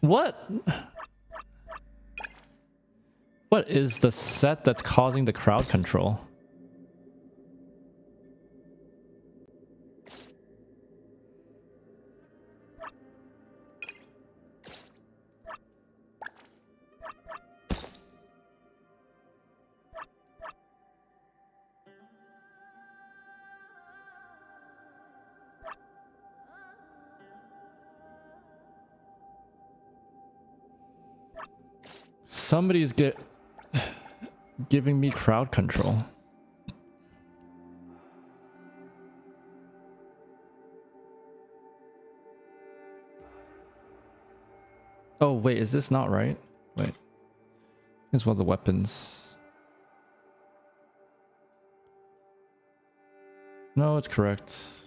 What? What is the set that's causing the crowd control? Somebody's giving me crowd control. Oh wait, is this not right? Wait, here's one of the weapons. No, it's correct.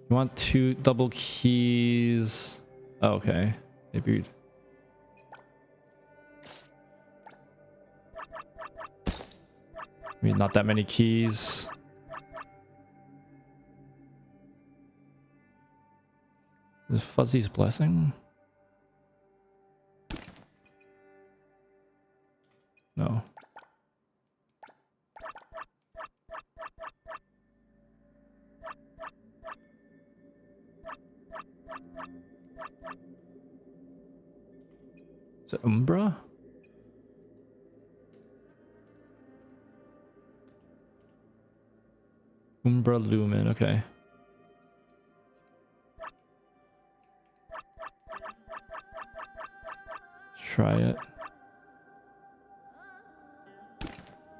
You want 2 double keys? Oh, okay. Maybe. I mean, not that many keys. Is Fuzzy's blessing? No. Is it Umbra? Umbra Lumen, okay. Let's try it.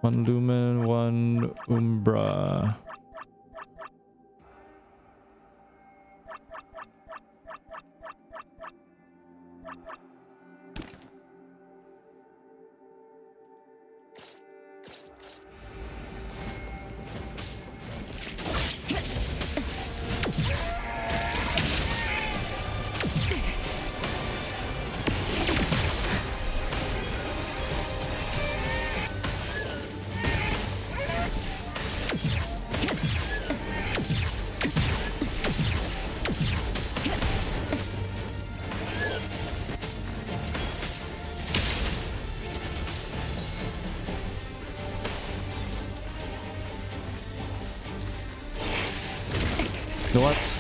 1 Lumen, 1 Umbra. What?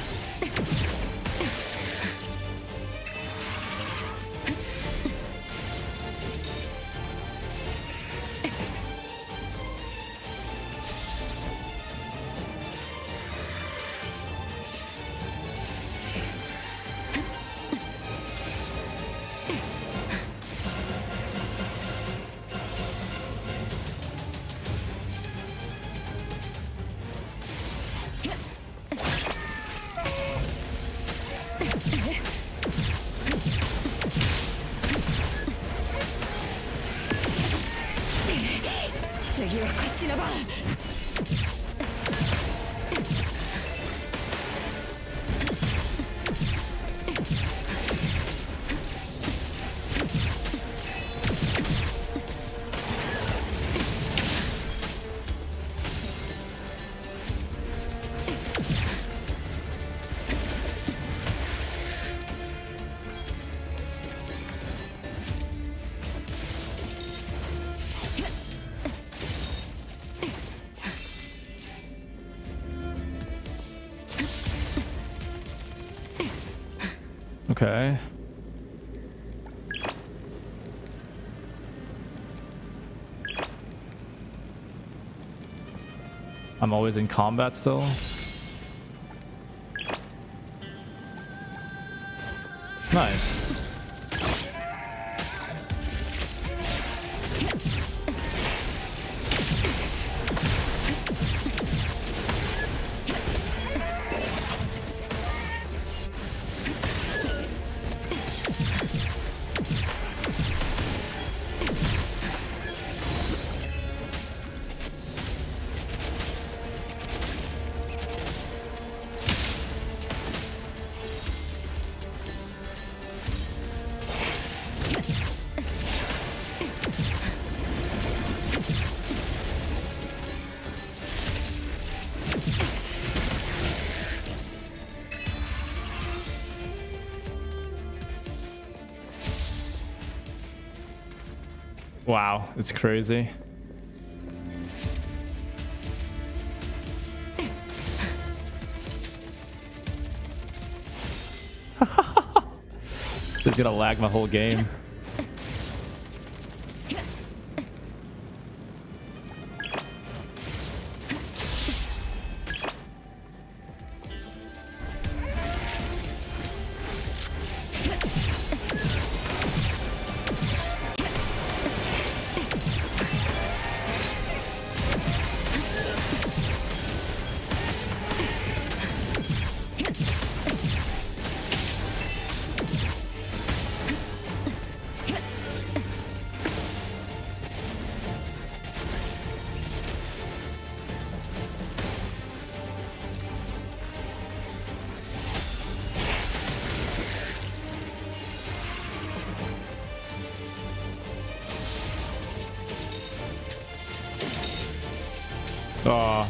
Okay. I'm always in combat still. Nice. Wow, it's crazy. It's gonna lag my whole game. Oh.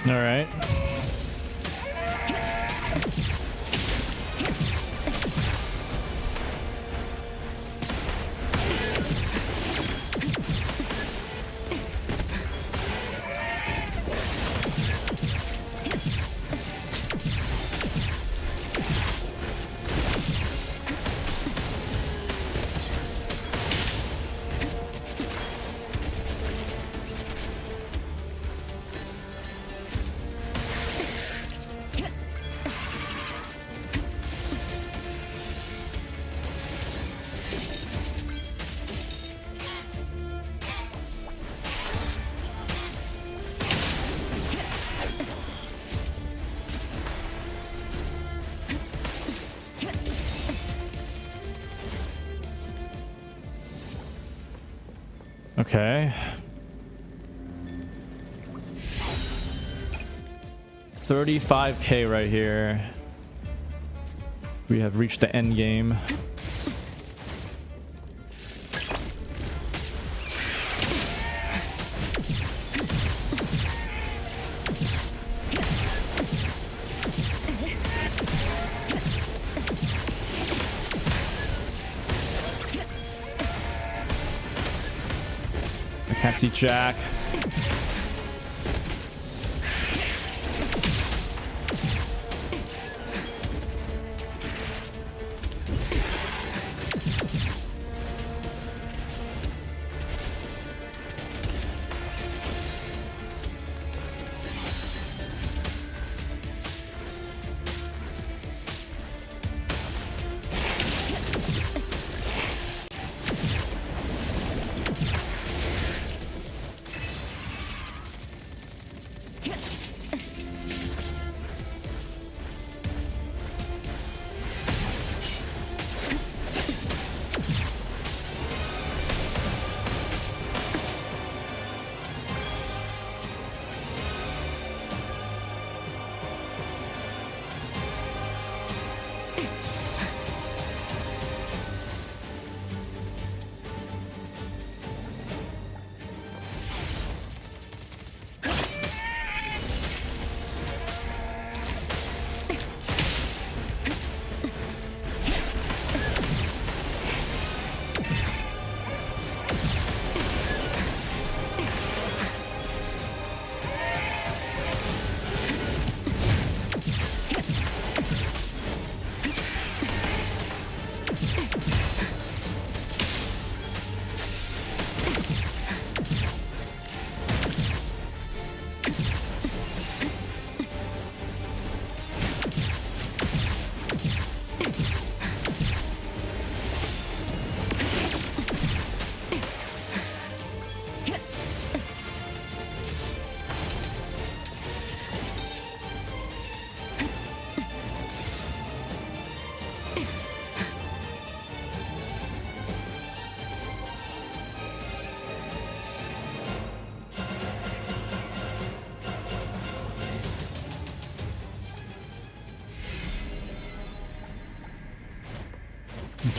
All right. Okay. 35k right here. We have reached the end game. I can't see Jack.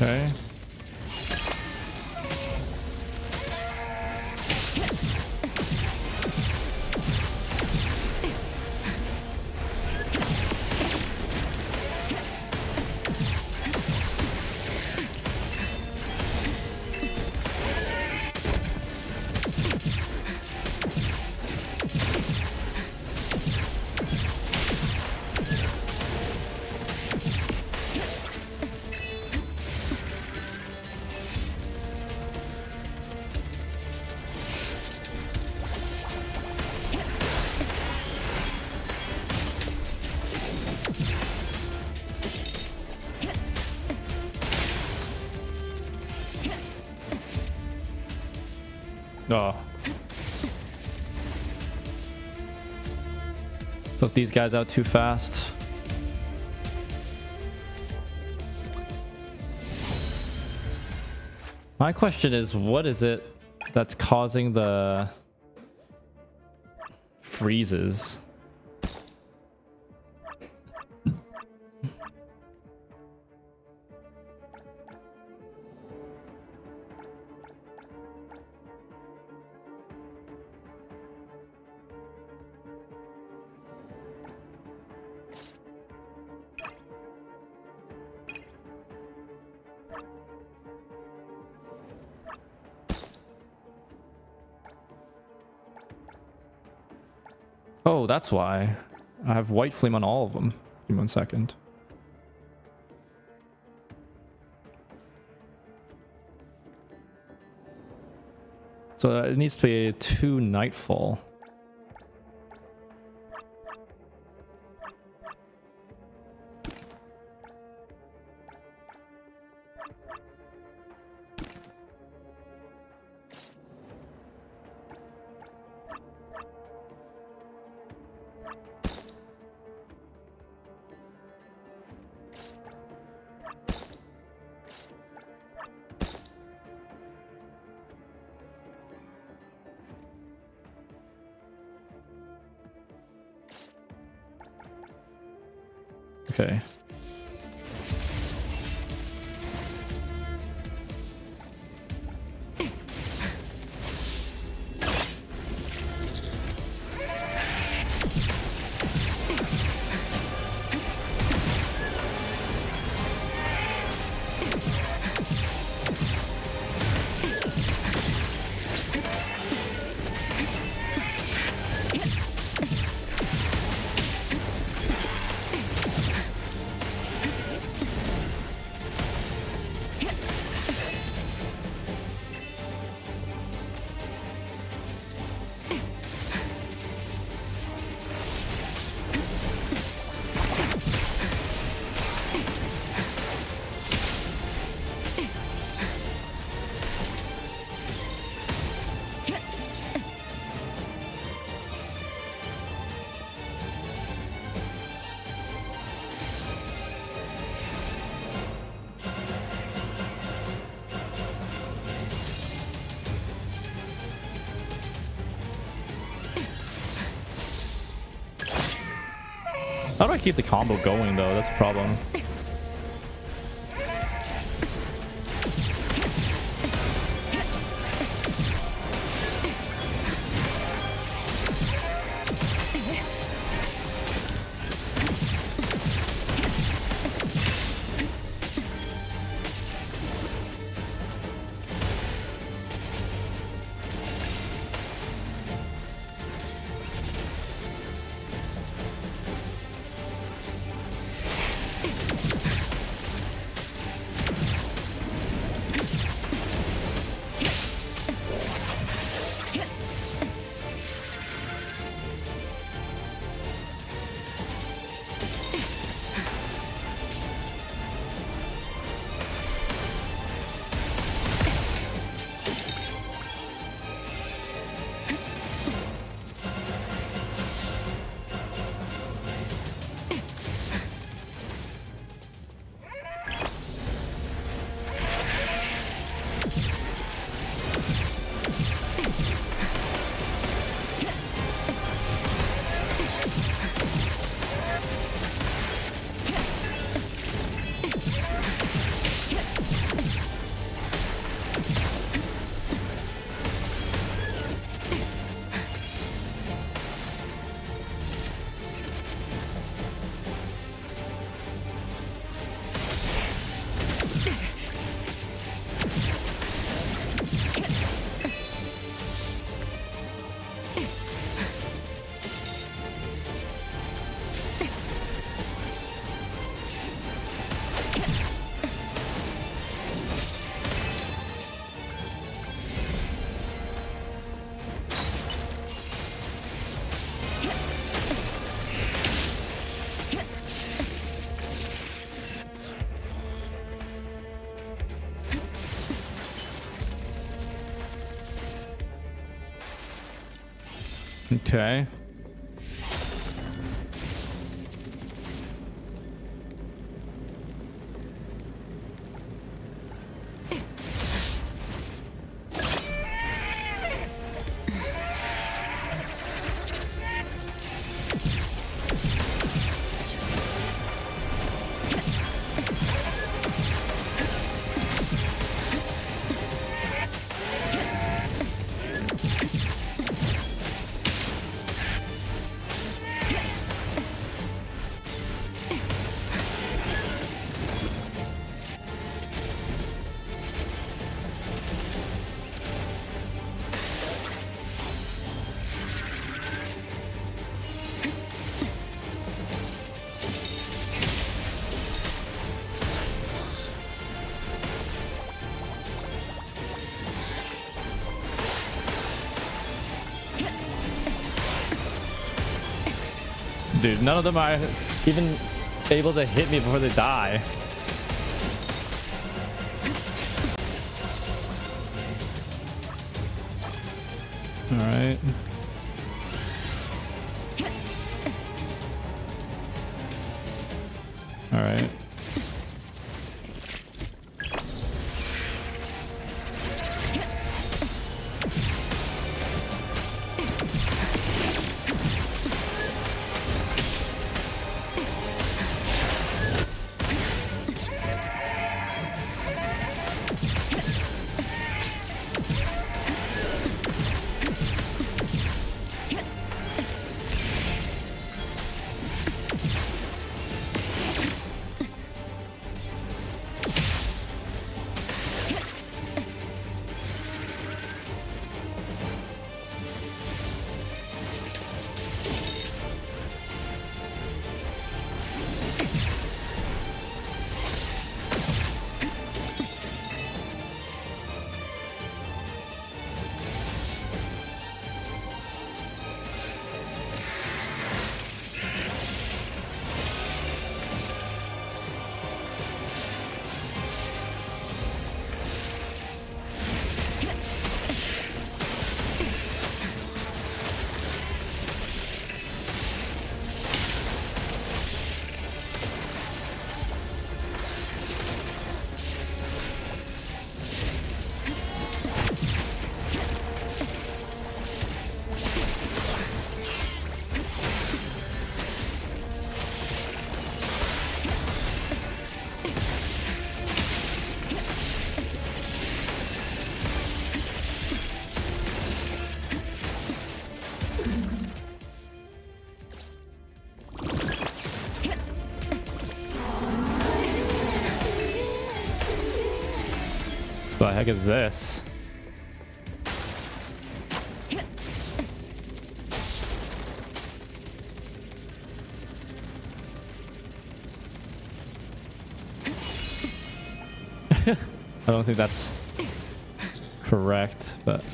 Okay. Oh. Took these guys out too fast. My question is, what is it that's causing the freezes? Oh, that's why. I have white flame on all of them. Give me 1 second. So it needs to be 2 nightfall. Okay. How do I keep the combo going though? That's a problem. Okay. Dude, none of them are even able to hit me before they die. All right. All right. What the heck is this? I don't think that's correct, but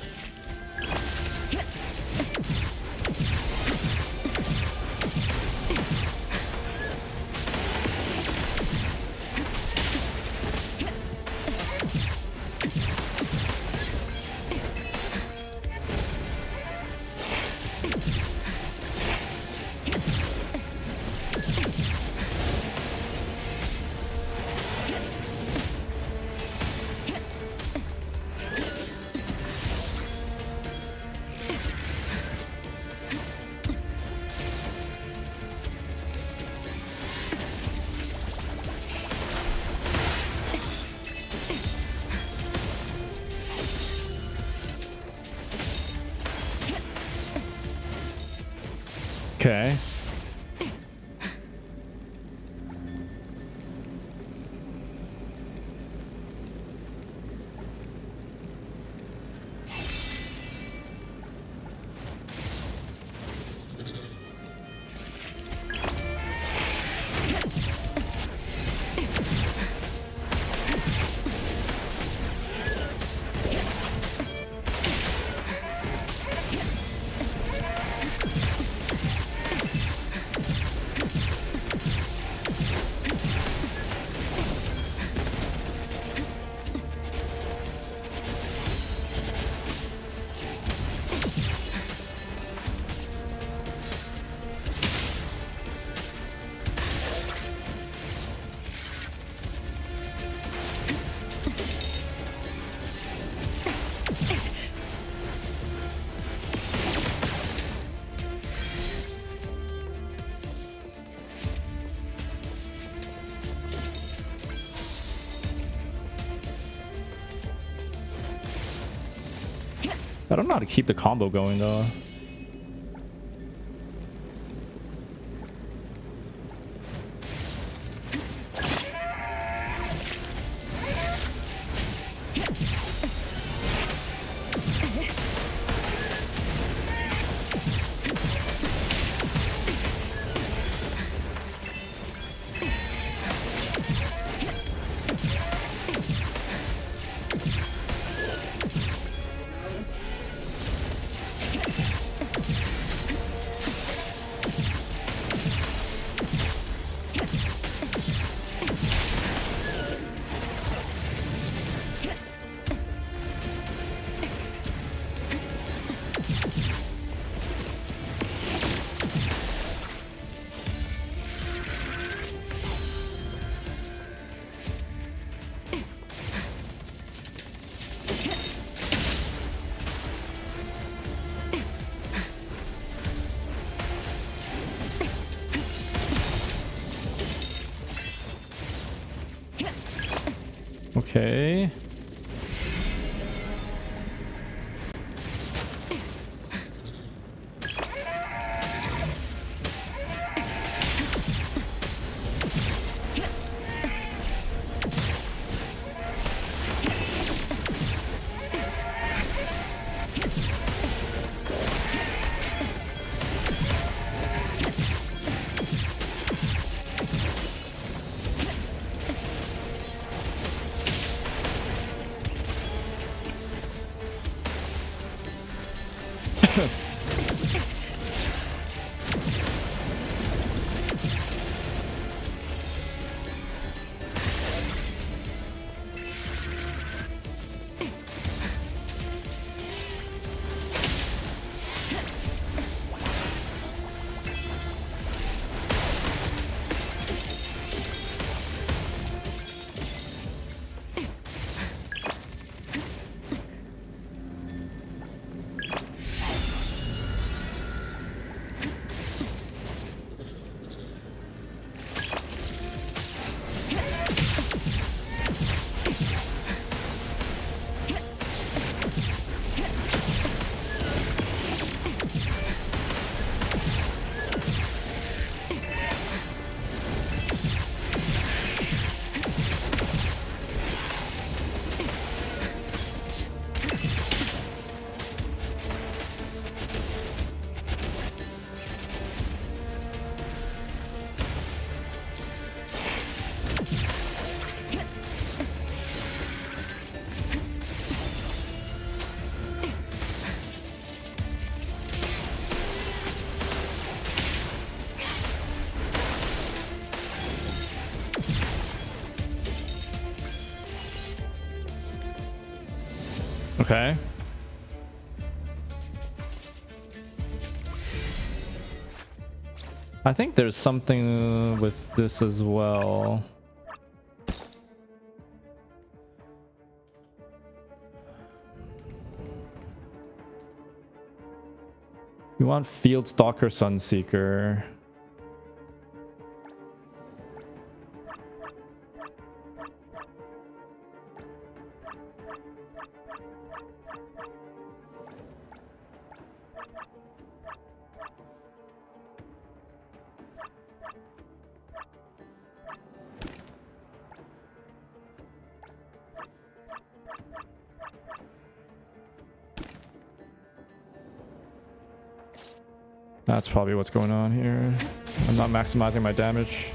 okay. I don't know how to keep the combo going though. Okay. Okay. I think there's something with this as well. You want Field Stalker Sunseeker. That's probably what's going on here. I'm not maximizing my damage.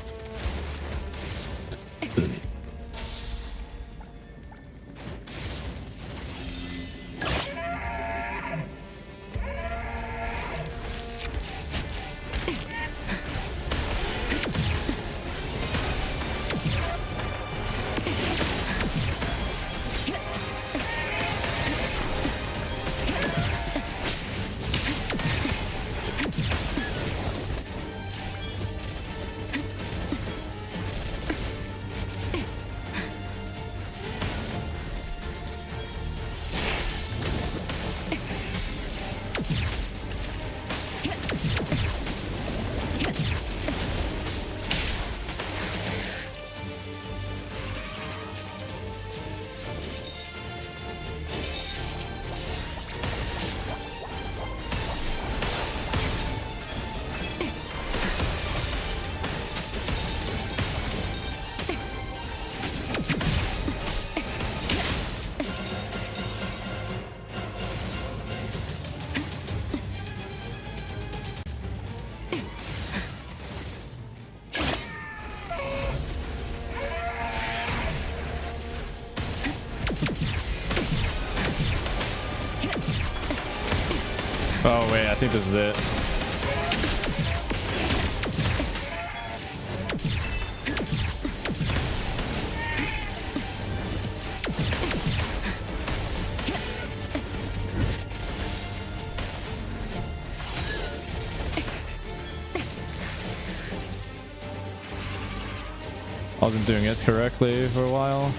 Oh wait, I think this is it. I wasn't doing it correctly for a while.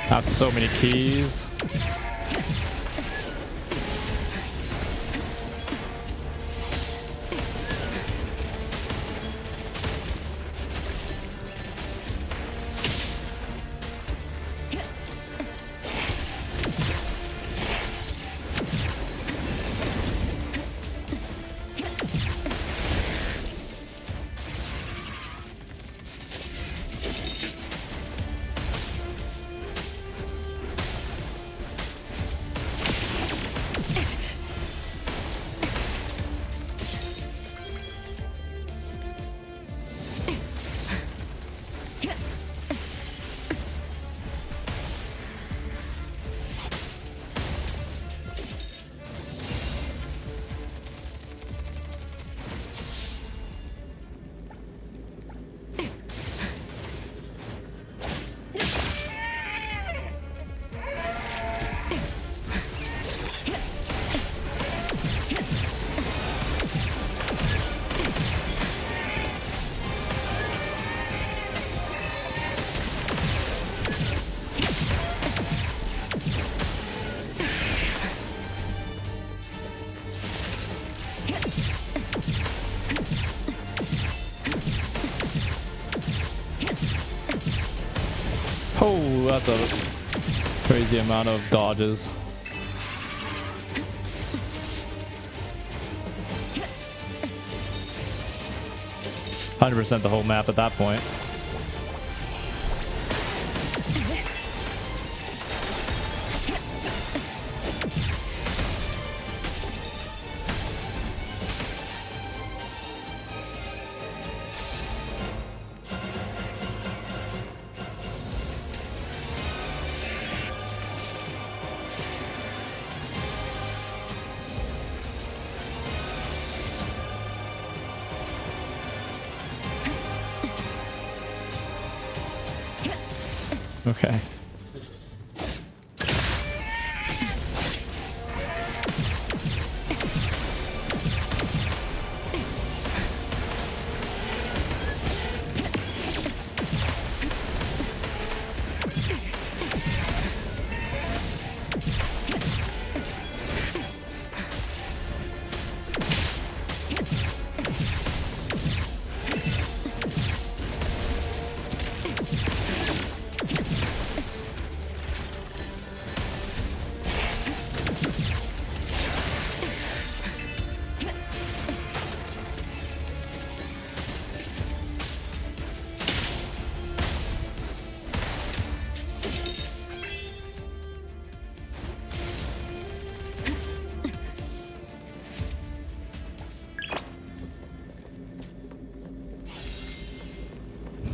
I have so many keys. Oh, that's a crazy amount of dodges. %, the whole map at that point. Okay.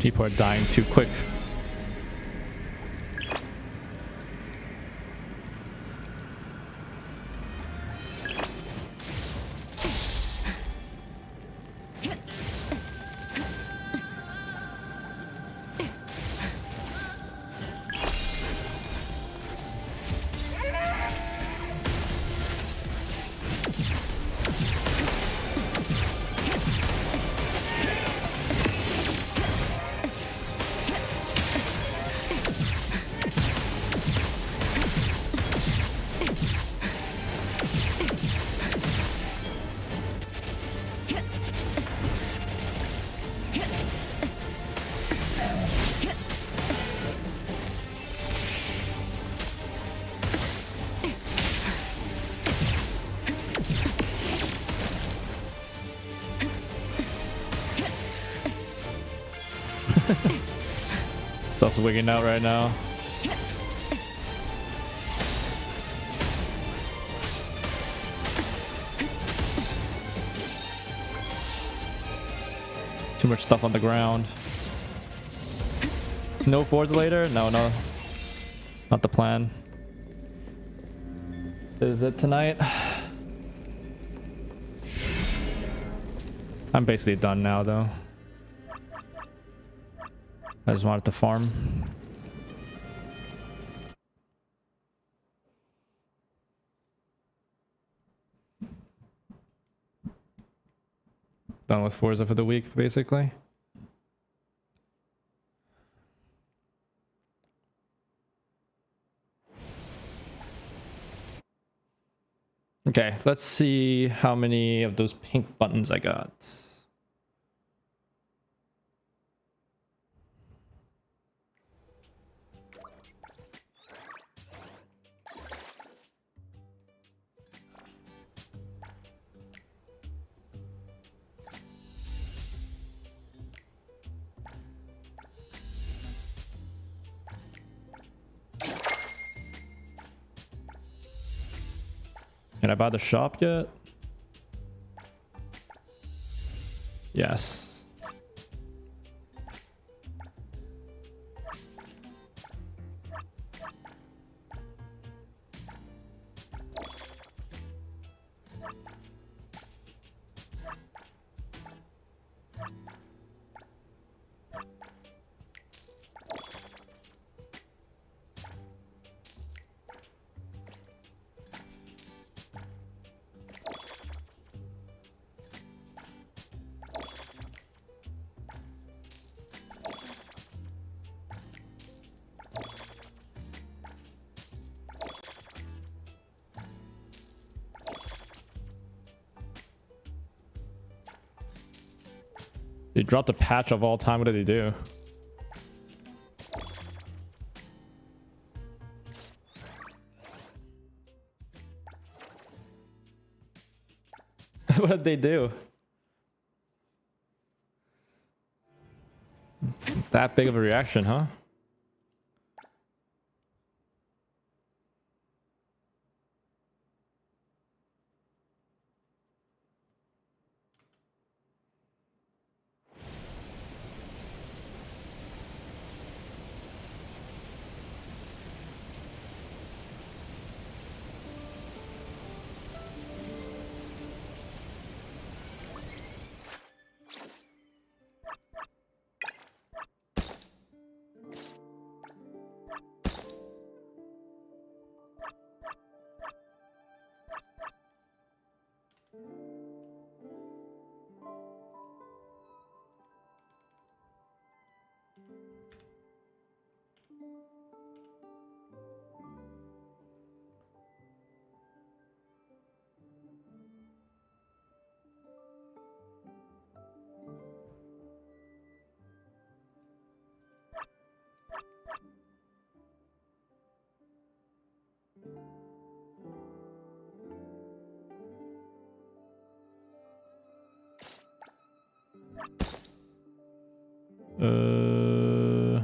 People are dying too quick. Stuff's wigging out right now. Too much stuff on the ground. No Forza later? No, not the plan. Is it tonight? I'm basically done now though. I just wanted to farm. Done with Forza for the week, basically. Okay, let's see how many of those pink buttons I got. Can I buy the shop yet? Yes. They dropped a patch of all time. What did they do? What did they do? That big of a reaction, huh? Uh,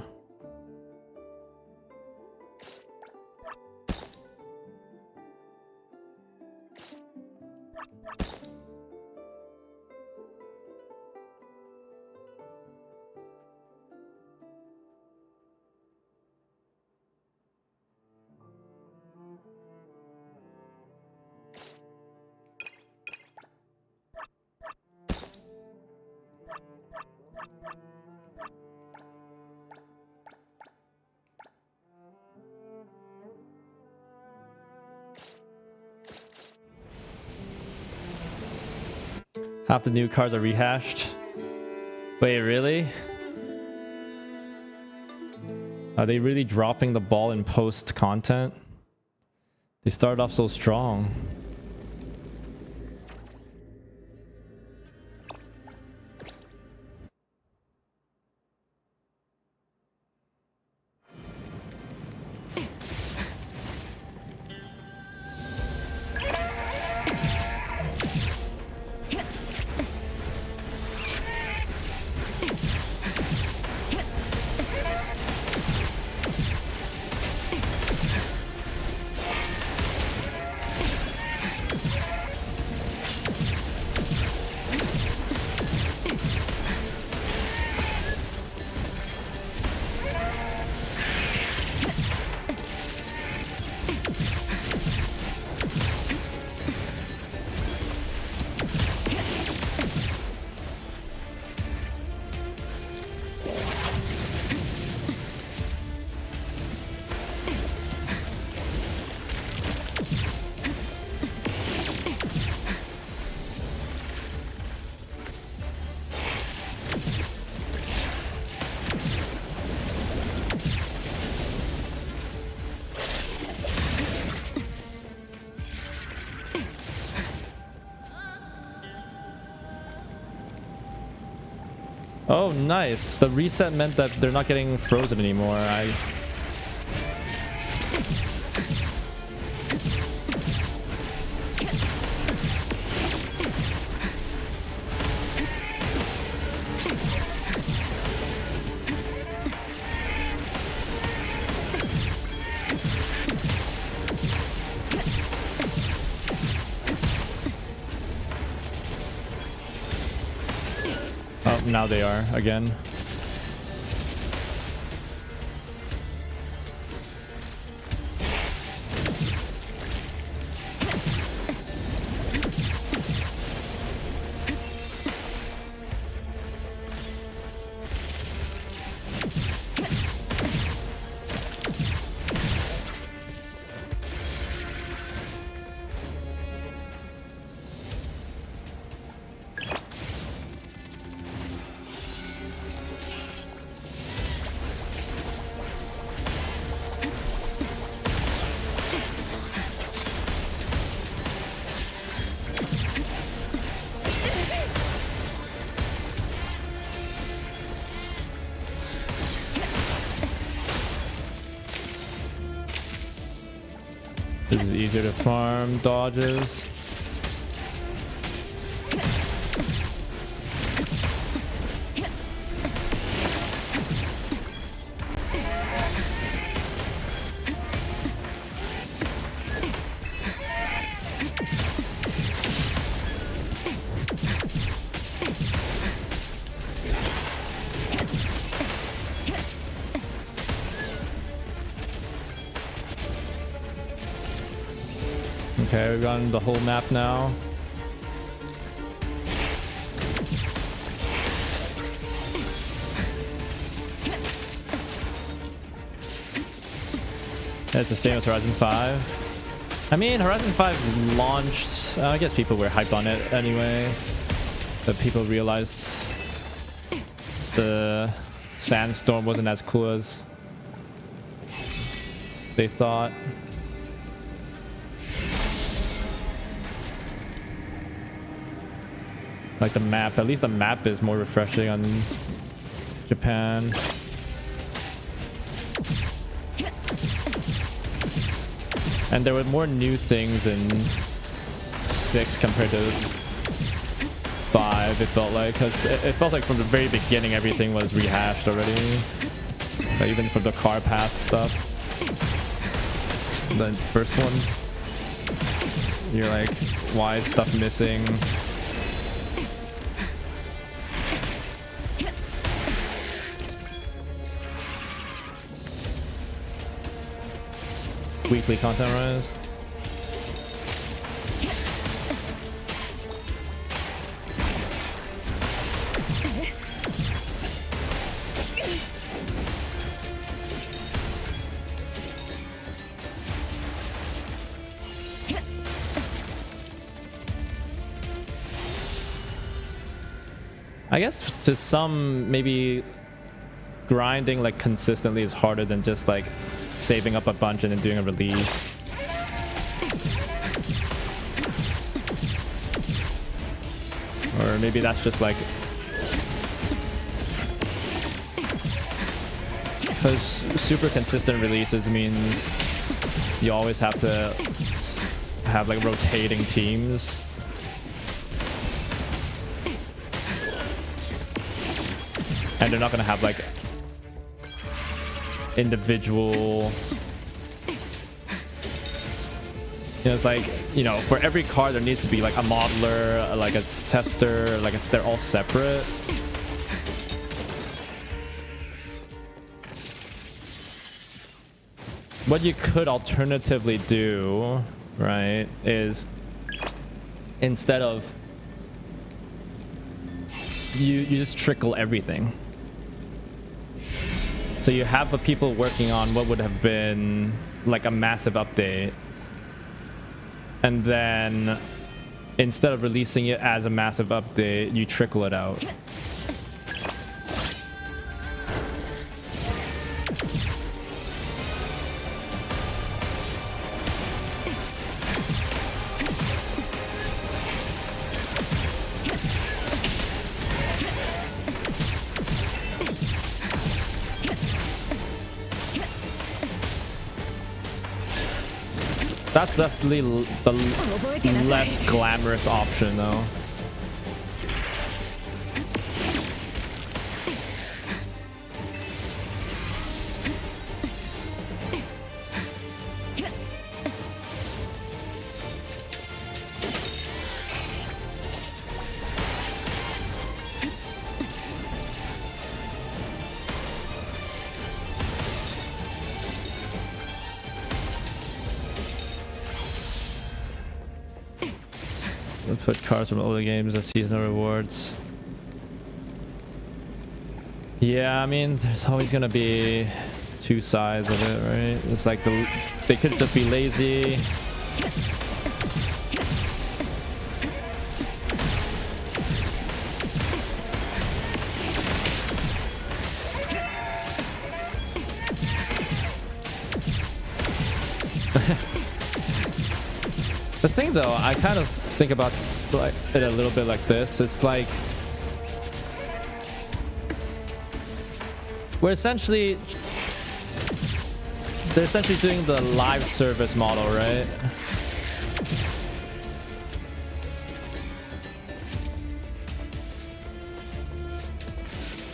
half the new cards are rehashed. Wait, really? Are they really dropping the ball in post content? They started off so strong. Oh, nice. The reset meant that they're not getting frozen anymore. Oh, now they are again. This is easier to farm dodges. Okay, we've gotten the whole map now. It's the same as Horizon 5. I mean, Horizon 5 launched. I guess people were hyped on it anyway. But people realized the sandstorm wasn't as cool as they thought. Like the map, at least the map is more refreshing on Japan. And there were more new things in 6 compared to 5, it felt like. Because it felt like from the very beginning everything was rehashed already. Like even from the car pass stuff. The first one, you're like, why is stuff missing? Weekly content rise. I guess to some, maybe grinding like consistently is harder than just like saving up a bunch and then doing a release. Or maybe that's just like, because super consistent releases means you always have to have like rotating teams. And they're not gonna have like individual, it's like, you know, for every car there needs to be like a modeler, like a tester, like they're all separate. What you could alternatively do, right, is instead of you just trickle everything. So you have the people working on what would have been like a massive update, and then instead of releasing it as a massive update, you trickle it out. That's definitely the less glamorous option, though. Let's put cards from older games as seasonal rewards. Yeah, I mean, there's always gonna be two sides of it, right? It's like they could just be lazy. The thing though, I kind of think about it a little bit like this. It's like they're essentially doing the live service model, right?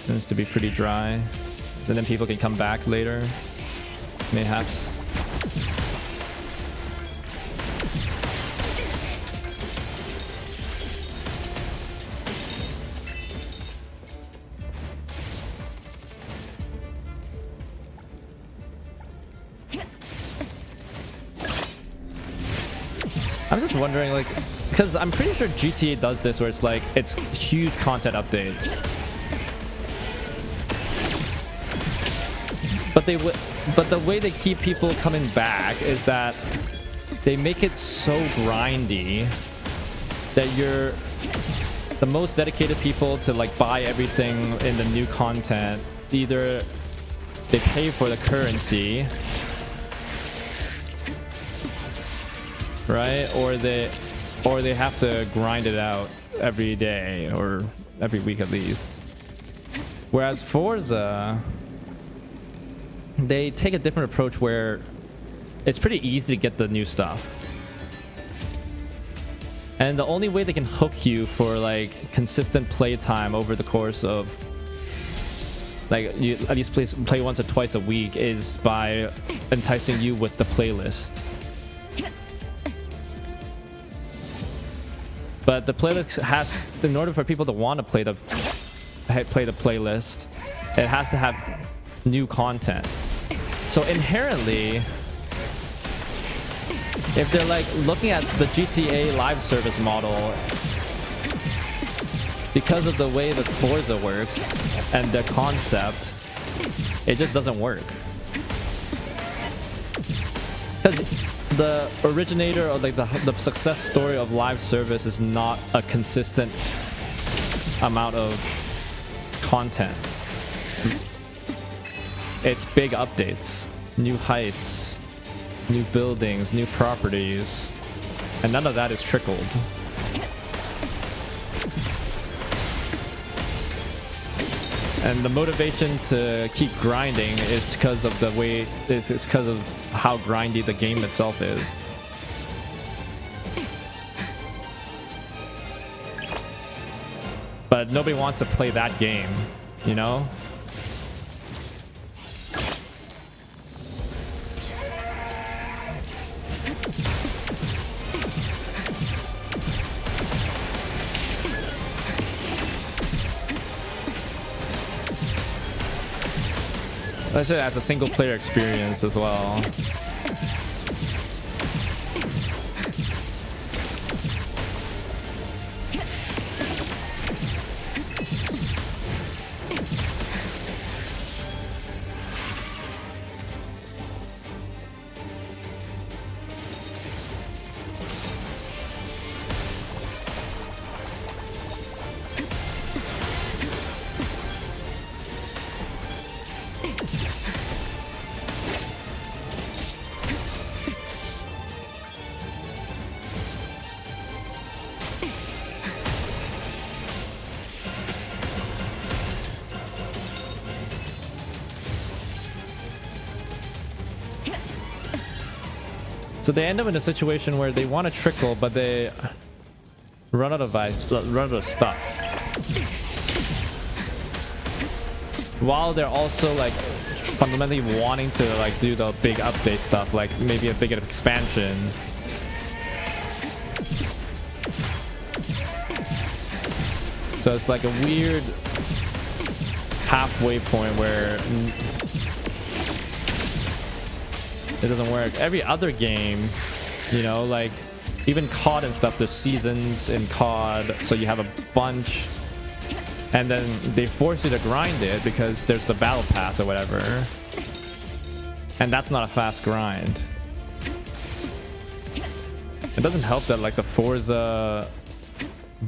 Tends to be pretty dry, and then people can come back later, mayhaps. I'm just wondering, like, because I'm pretty sure GTA does this where it's like it's huge content updates, but the way they keep people coming back is that they make it so grindy that you're the most dedicated people to like buy everything in the new content. Either they pay for the currency, right, or they have to grind it out every day or every week at least. Whereas Forza, they take a different approach where it's pretty easy to get the new stuff, and the only way they can hook you for like consistent play time over the course of like you at least play once or twice a week is by enticing you with the playlist. But the playlist has, in order for people to want to play the playlist, it has to have new content. So inherently, if they're like looking at the GTA live service model, because of the way that Forza works and the concept, it just doesn't work. Because the originator or like the success story of live service is not a consistent amount of content. It's big updates, new heists, new buildings, new properties, and none of that is trickled. And the motivation to keep grinding is because of the way it's because of how grindy the game itself is. But nobody wants to play that game, you know? Let's say as a single player experience as well. So they end up in a situation where they want to trickle, but they run out of stuff. While they're also like fundamentally wanting to like do the big update stuff, like maybe a big expansion. So it's like a weird halfway point where it doesn't work. Every other game, you know, like even COD and stuff, there's seasons in COD, so you have a bunch, and then they force you to grind it because there's the battle pass or whatever, and that's not a fast grind. It doesn't help that like the Forza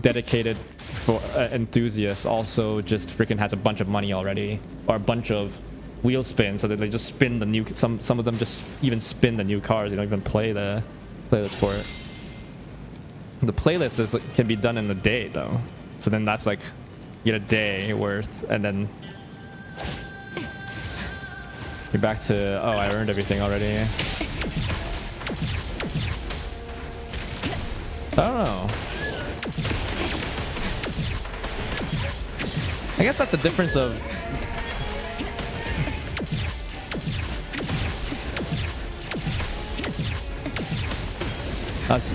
dedicated for enthusiasts also just freaking has a bunch of money already, or a bunch of wheel spins, so that they just spin the new, some of them just even spin the new cars. They don't even play the playlist for it. The playlist is, can be done in a day though, so then that's like you get a day worth, and then you're back to, oh, I earned everything already. I don't know. I guess that's the difference of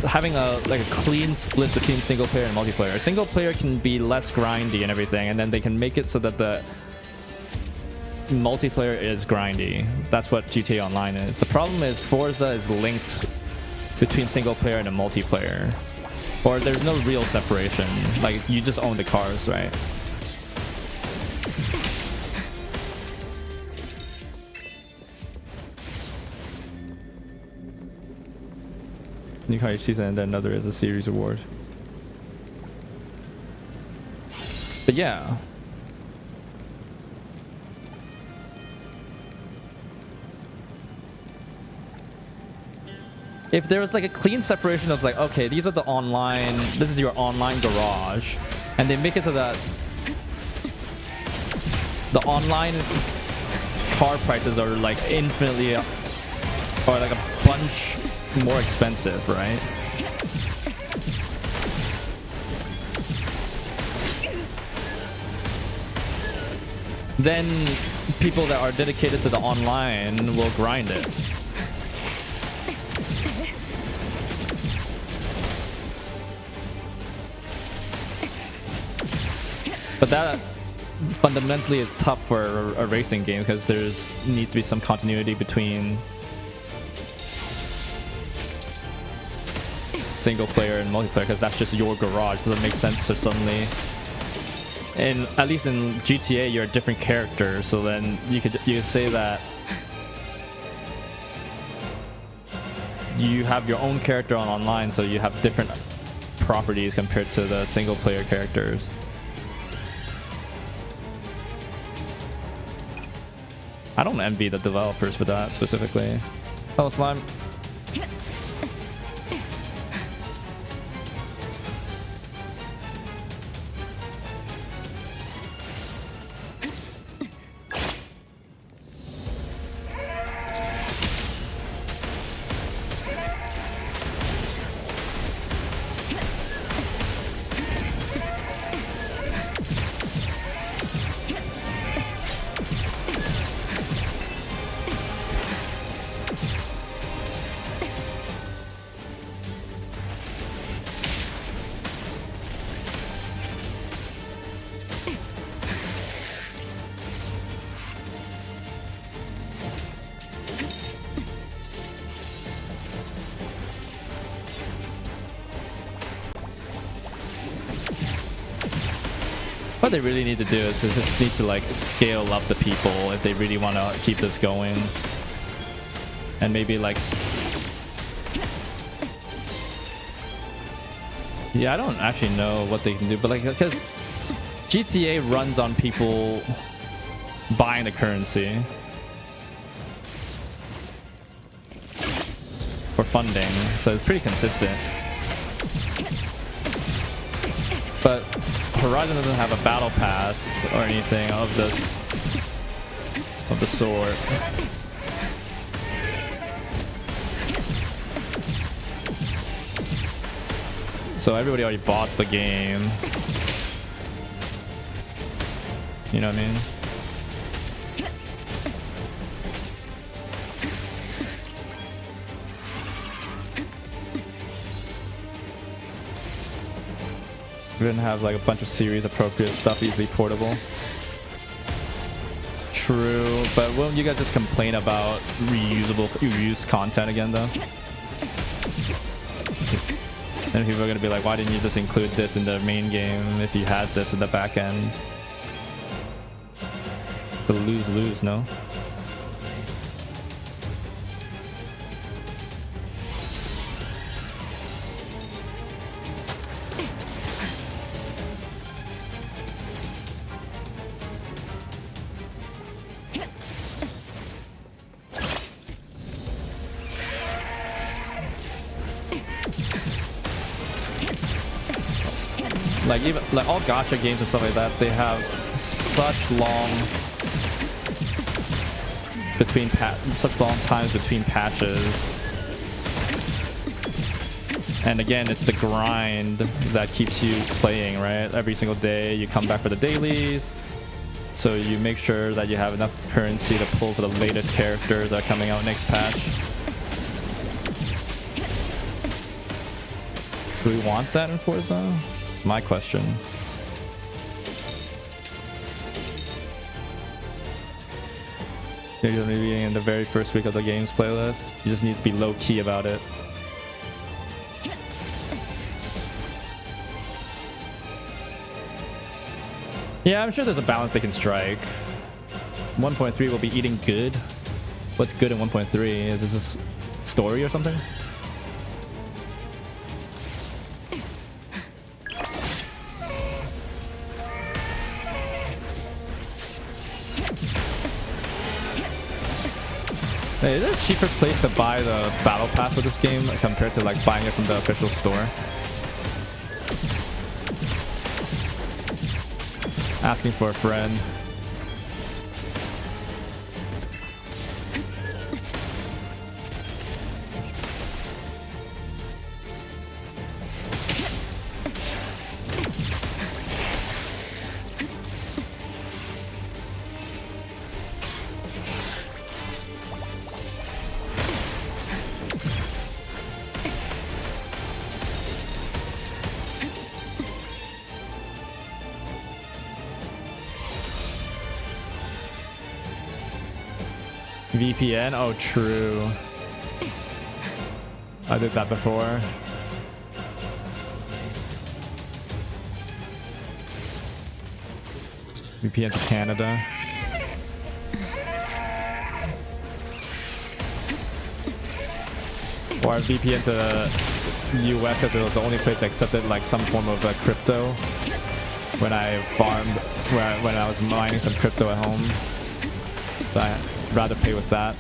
having a clean split between single player and multiplayer. Single player can be less grindy and everything, and then they can make it so that the multiplayer is grindy. That's what GTA Online is. The problem is Forza is linked between single player and a multiplayer, or there's no real separation. Like you just own the cars, right? New car each season, and then another is a series award. But yeah. If there was like a clean separation of like, okay, these are the online, this is your online garage, and they make it so that the online car prices are like infinitely, or like a bunch more expensive, right? Then people that are dedicated to the online will grind it. But that fundamentally is tough for a racing game because there's needs to be some continuity between single player and multiplayer, because that's just your garage. It doesn't make sense to suddenly, and at least in GTA you're a different character, so then you could say that you have your own character on online, so you have different properties compared to the single player characters. I don't envy the developers for that specifically. Oh, Slime. What they really need to do is just need to like scale up the people if they really want to keep this going, and maybe like, yeah, I don't actually know what they can do, but like, because GTA runs on people buying the currency for funding, so it's pretty consistent. But Horizon doesn't have a battle pass or anything of the sort. So everybody already bought the game. You know what I mean? We didn't have like a bunch of series appropriate stuff easily portable. True, but won't you guys just complain about reused content again though? And people are gonna be like, why didn't you just include this in the main game if you had this in the back end? It's a lose-lose, no? Like even like all gacha games and stuff like that, they have such long times between patches. And again, it's the grind that keeps you playing, right? Every single day you come back for the dailies. So you make sure that you have enough currency to pull for the latest characters that are coming out next patch. Do we want that in Forza? My question. You're gonna be in the very first week of the games playlist. You just need to be low key about it. Yeah, I'm sure there's a balance they can strike. 1.3 will be eating good. What's good in 1.3? Is this a story or something? Hey, is there a cheaper place to buy the battle pass with this game compared to like buying it from the official store? Asking for a friend. VPN? Oh, true. I did that before. VPN to Canada. Or VPN to the US because it was the only place that accepted like some form of crypto when I farmed, when I was mining some crypto at home. So I'd rather pay with that.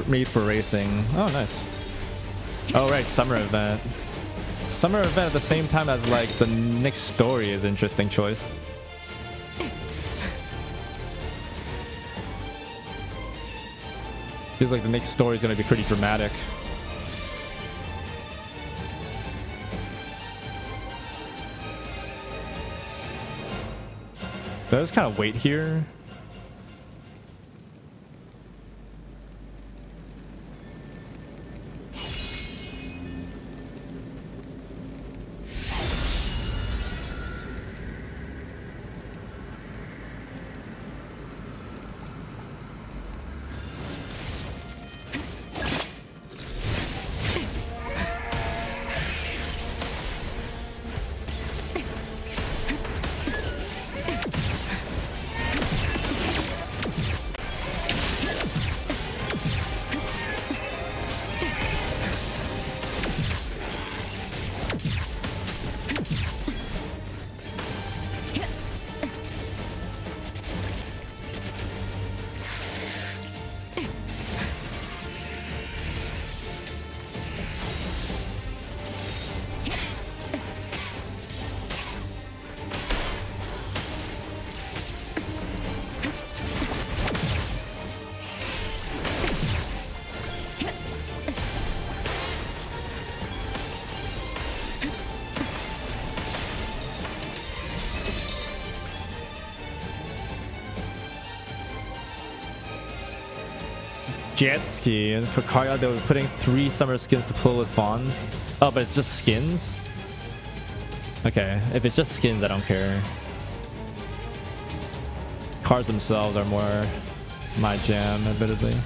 Made for racing. Oh, nice. Oh, right. Summer event. Summer event at the same time as like the next story is an interesting choice. Feels like the next story is going to be pretty dramatic. But I just kind of wait here. jet ski and Kakaria, they were putting 3 summer skins to pull with fawns. Oh, but it's just skins? Okay, if it's just skins, I don't care. Cars themselves are more my jam, admittedly.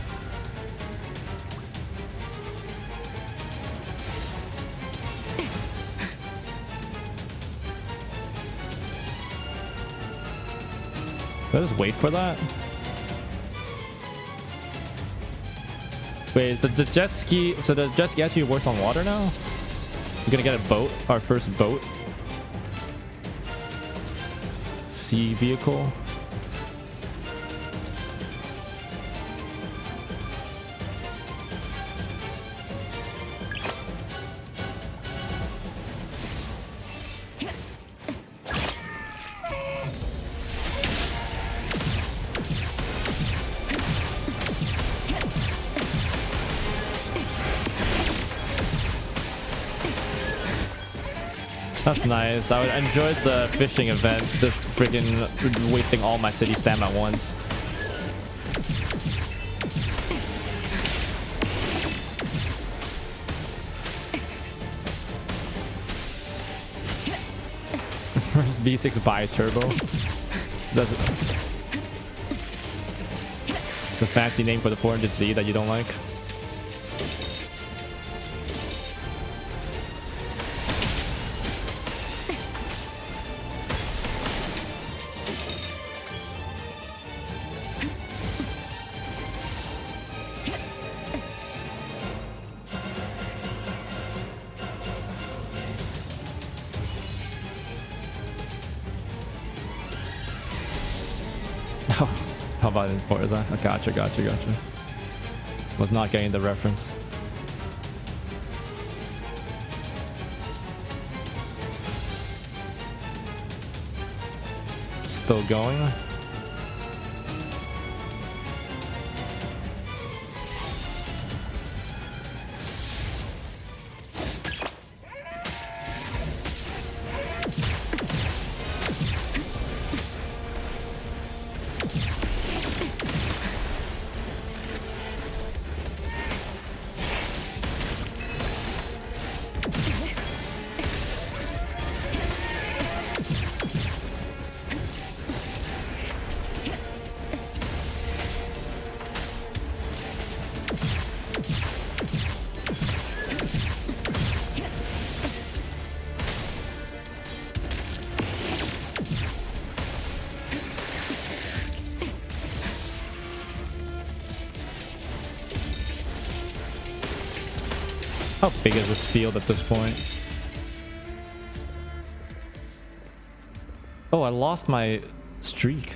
Should I just wait for that? Wait, the jet ski, so the jet ski actually works on water now? We're gonna get a boat, our first boat. Sea vehicle. That's nice. I enjoyed the fishing event. Just freaking wasting all my city stam at once. First V6 bi-turbo. That's the fancy name for the 400Z that you don't like. How about in Forza? Oh, gotcha. Was not getting the reference. Still going? How big is this field at this point? Oh, I lost my streak.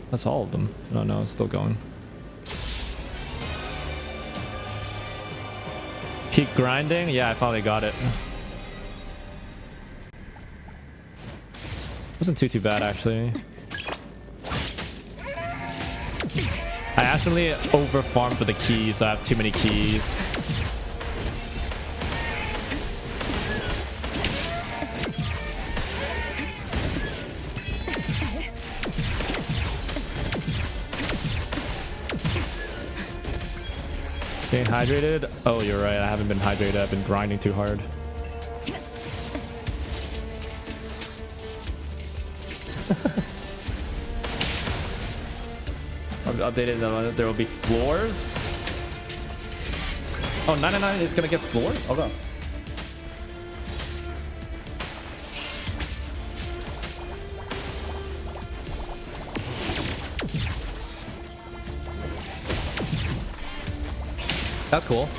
That's all of them. No, it's still going. Keep grinding? Yeah, I finally got it. Wasn't too bad, actually. I accidentally over farmed for the keys, so I have too many keys. Staying hydrated? Oh, you're right. I haven't been hydrated. I've been grinding too hard. I've updated. There will be floors. Oh, 999 is gonna get floors? Hold on. That's cool.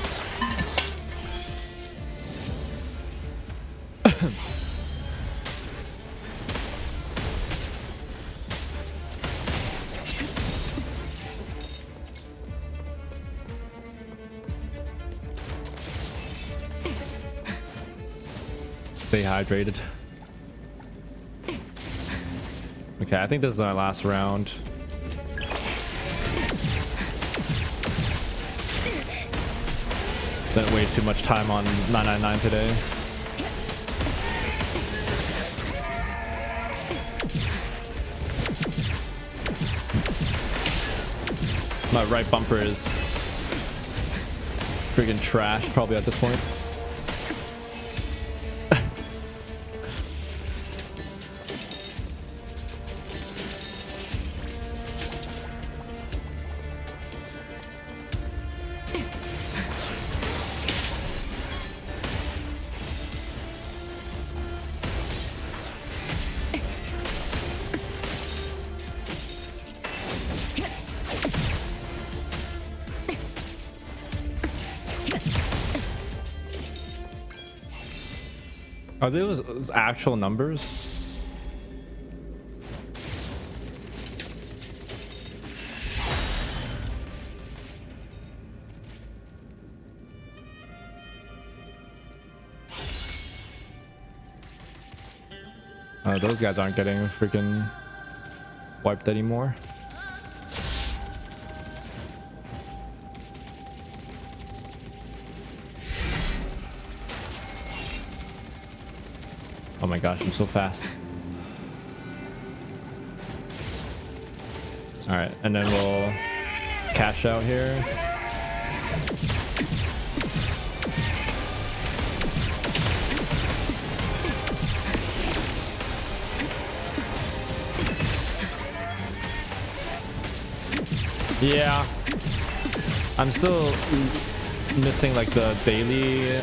Stay hydrated. Okay, I think this is our last round. Spent way too much time on 999 today. My right bumper is friggin' trash probably at this point. Are those actual numbers? Those guys aren't getting freaking wiped anymore. Oh my gosh, I'm so fast. All right, and then we'll cash out here. Yeah, I'm still missing like the daily.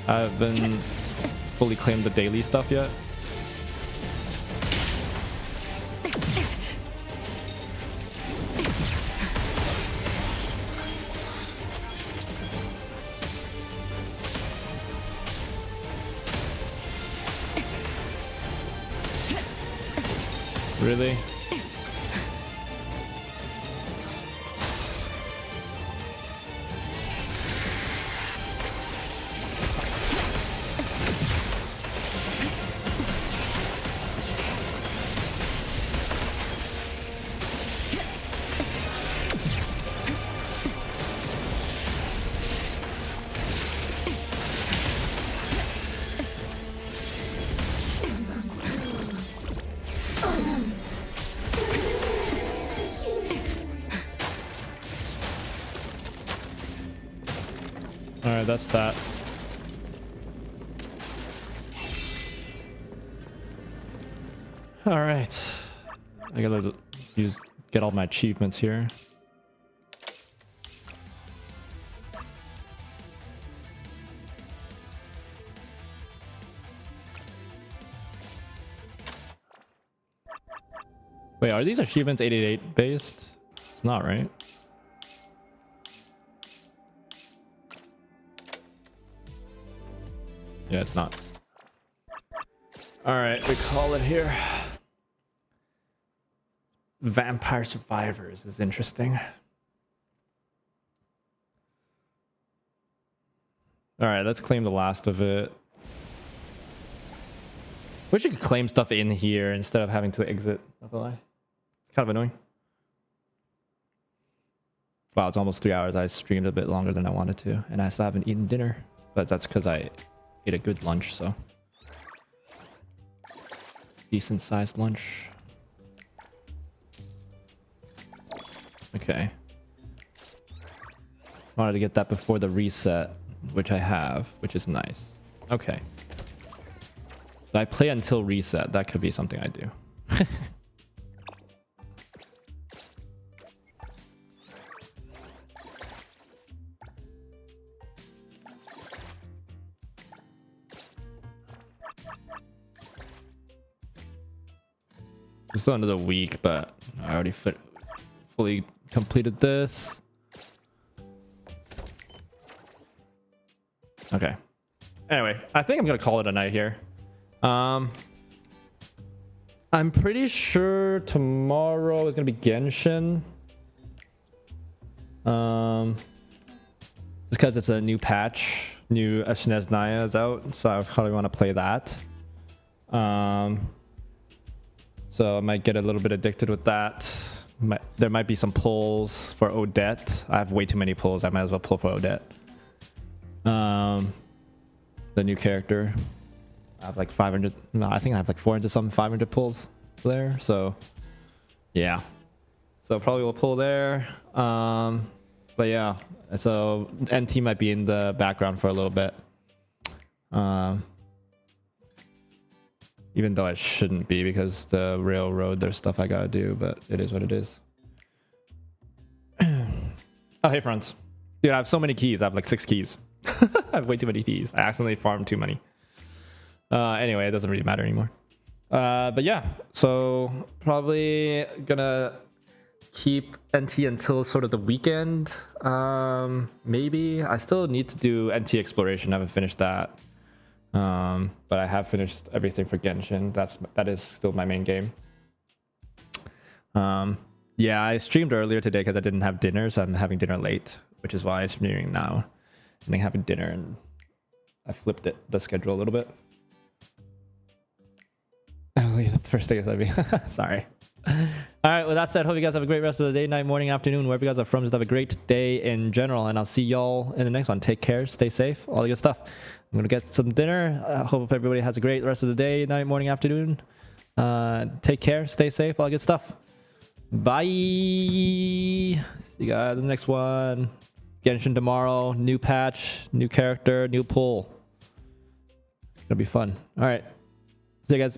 I haven't fully claimed the daily stuff yet. Really? Alright, that's that. Alright. I gotta get all my achievements here. Wait, are these achievements 888 based? It's not, right? Yeah, it's not. All right, we call it here. Vampire Survivors is interesting. All right, let's claim the last of it. Wish you could claim stuff in here instead of having to exit. Not gonna lie. It's kind of annoying. Wow, it's almost 3 hours. I streamed a bit longer than I wanted to, and I still haven't eaten dinner. But that's because I ate a good lunch, so decent sized lunch. Okay. Wanted to get that before the reset, which I have, which is nice. Okay. So I play until reset. That could be something I do. It's still another week, but I already fully completed this. Okay. Anyway, I think I'm gonna call it a night here. I'm pretty sure tomorrow is gonna be Genshin. Just because it's a new patch, new SNES Naya is out, so I probably want to play that. So I might get a little bit addicted with that. There might be some pulls for Odette. I have way too many pulls. I might as well pull for Odette. The new character. I have like 500. No, I think I have like 400 something, 500 pulls there. So yeah, So probably we'll pull there. But yeah, so NT might be in the background for a little bit. Even though it shouldn't be because the railroad, there's stuff I gotta do, but it is what it is. Oh, hey friends. Dude, I have so many keys. I have like 6 keys. I have way too many keys. I accidentally farmed too many. Anyway, it doesn't really matter anymore. But yeah, so probably gonna keep NT until sort of the weekend. Maybe. I still need to do NT exploration. I haven't finished that. But I have finished everything for Genshin. That is still my main game. Yeah, I streamed earlier today because I didn't have dinner, so I'm having dinner late, which is why I'm streaming now. And then having dinner, and I flipped the schedule a little bit. Oh, that's the first thing I said. Sorry. All right, with that said, hope you guys have a great rest of the day, night, morning, afternoon, wherever you guys are from. Just have a great day in general, and I'll see y'all in the next one. Take care, stay safe, all the good stuff. I'm gonna get some dinner. I hope everybody has a great rest of the day, night, morning, afternoon. Take care, stay safe, all the good stuff. Bye. See you guys in the next one. Genshin tomorrow, new patch, new character, new pull. It'll be fun. All right, see you guys.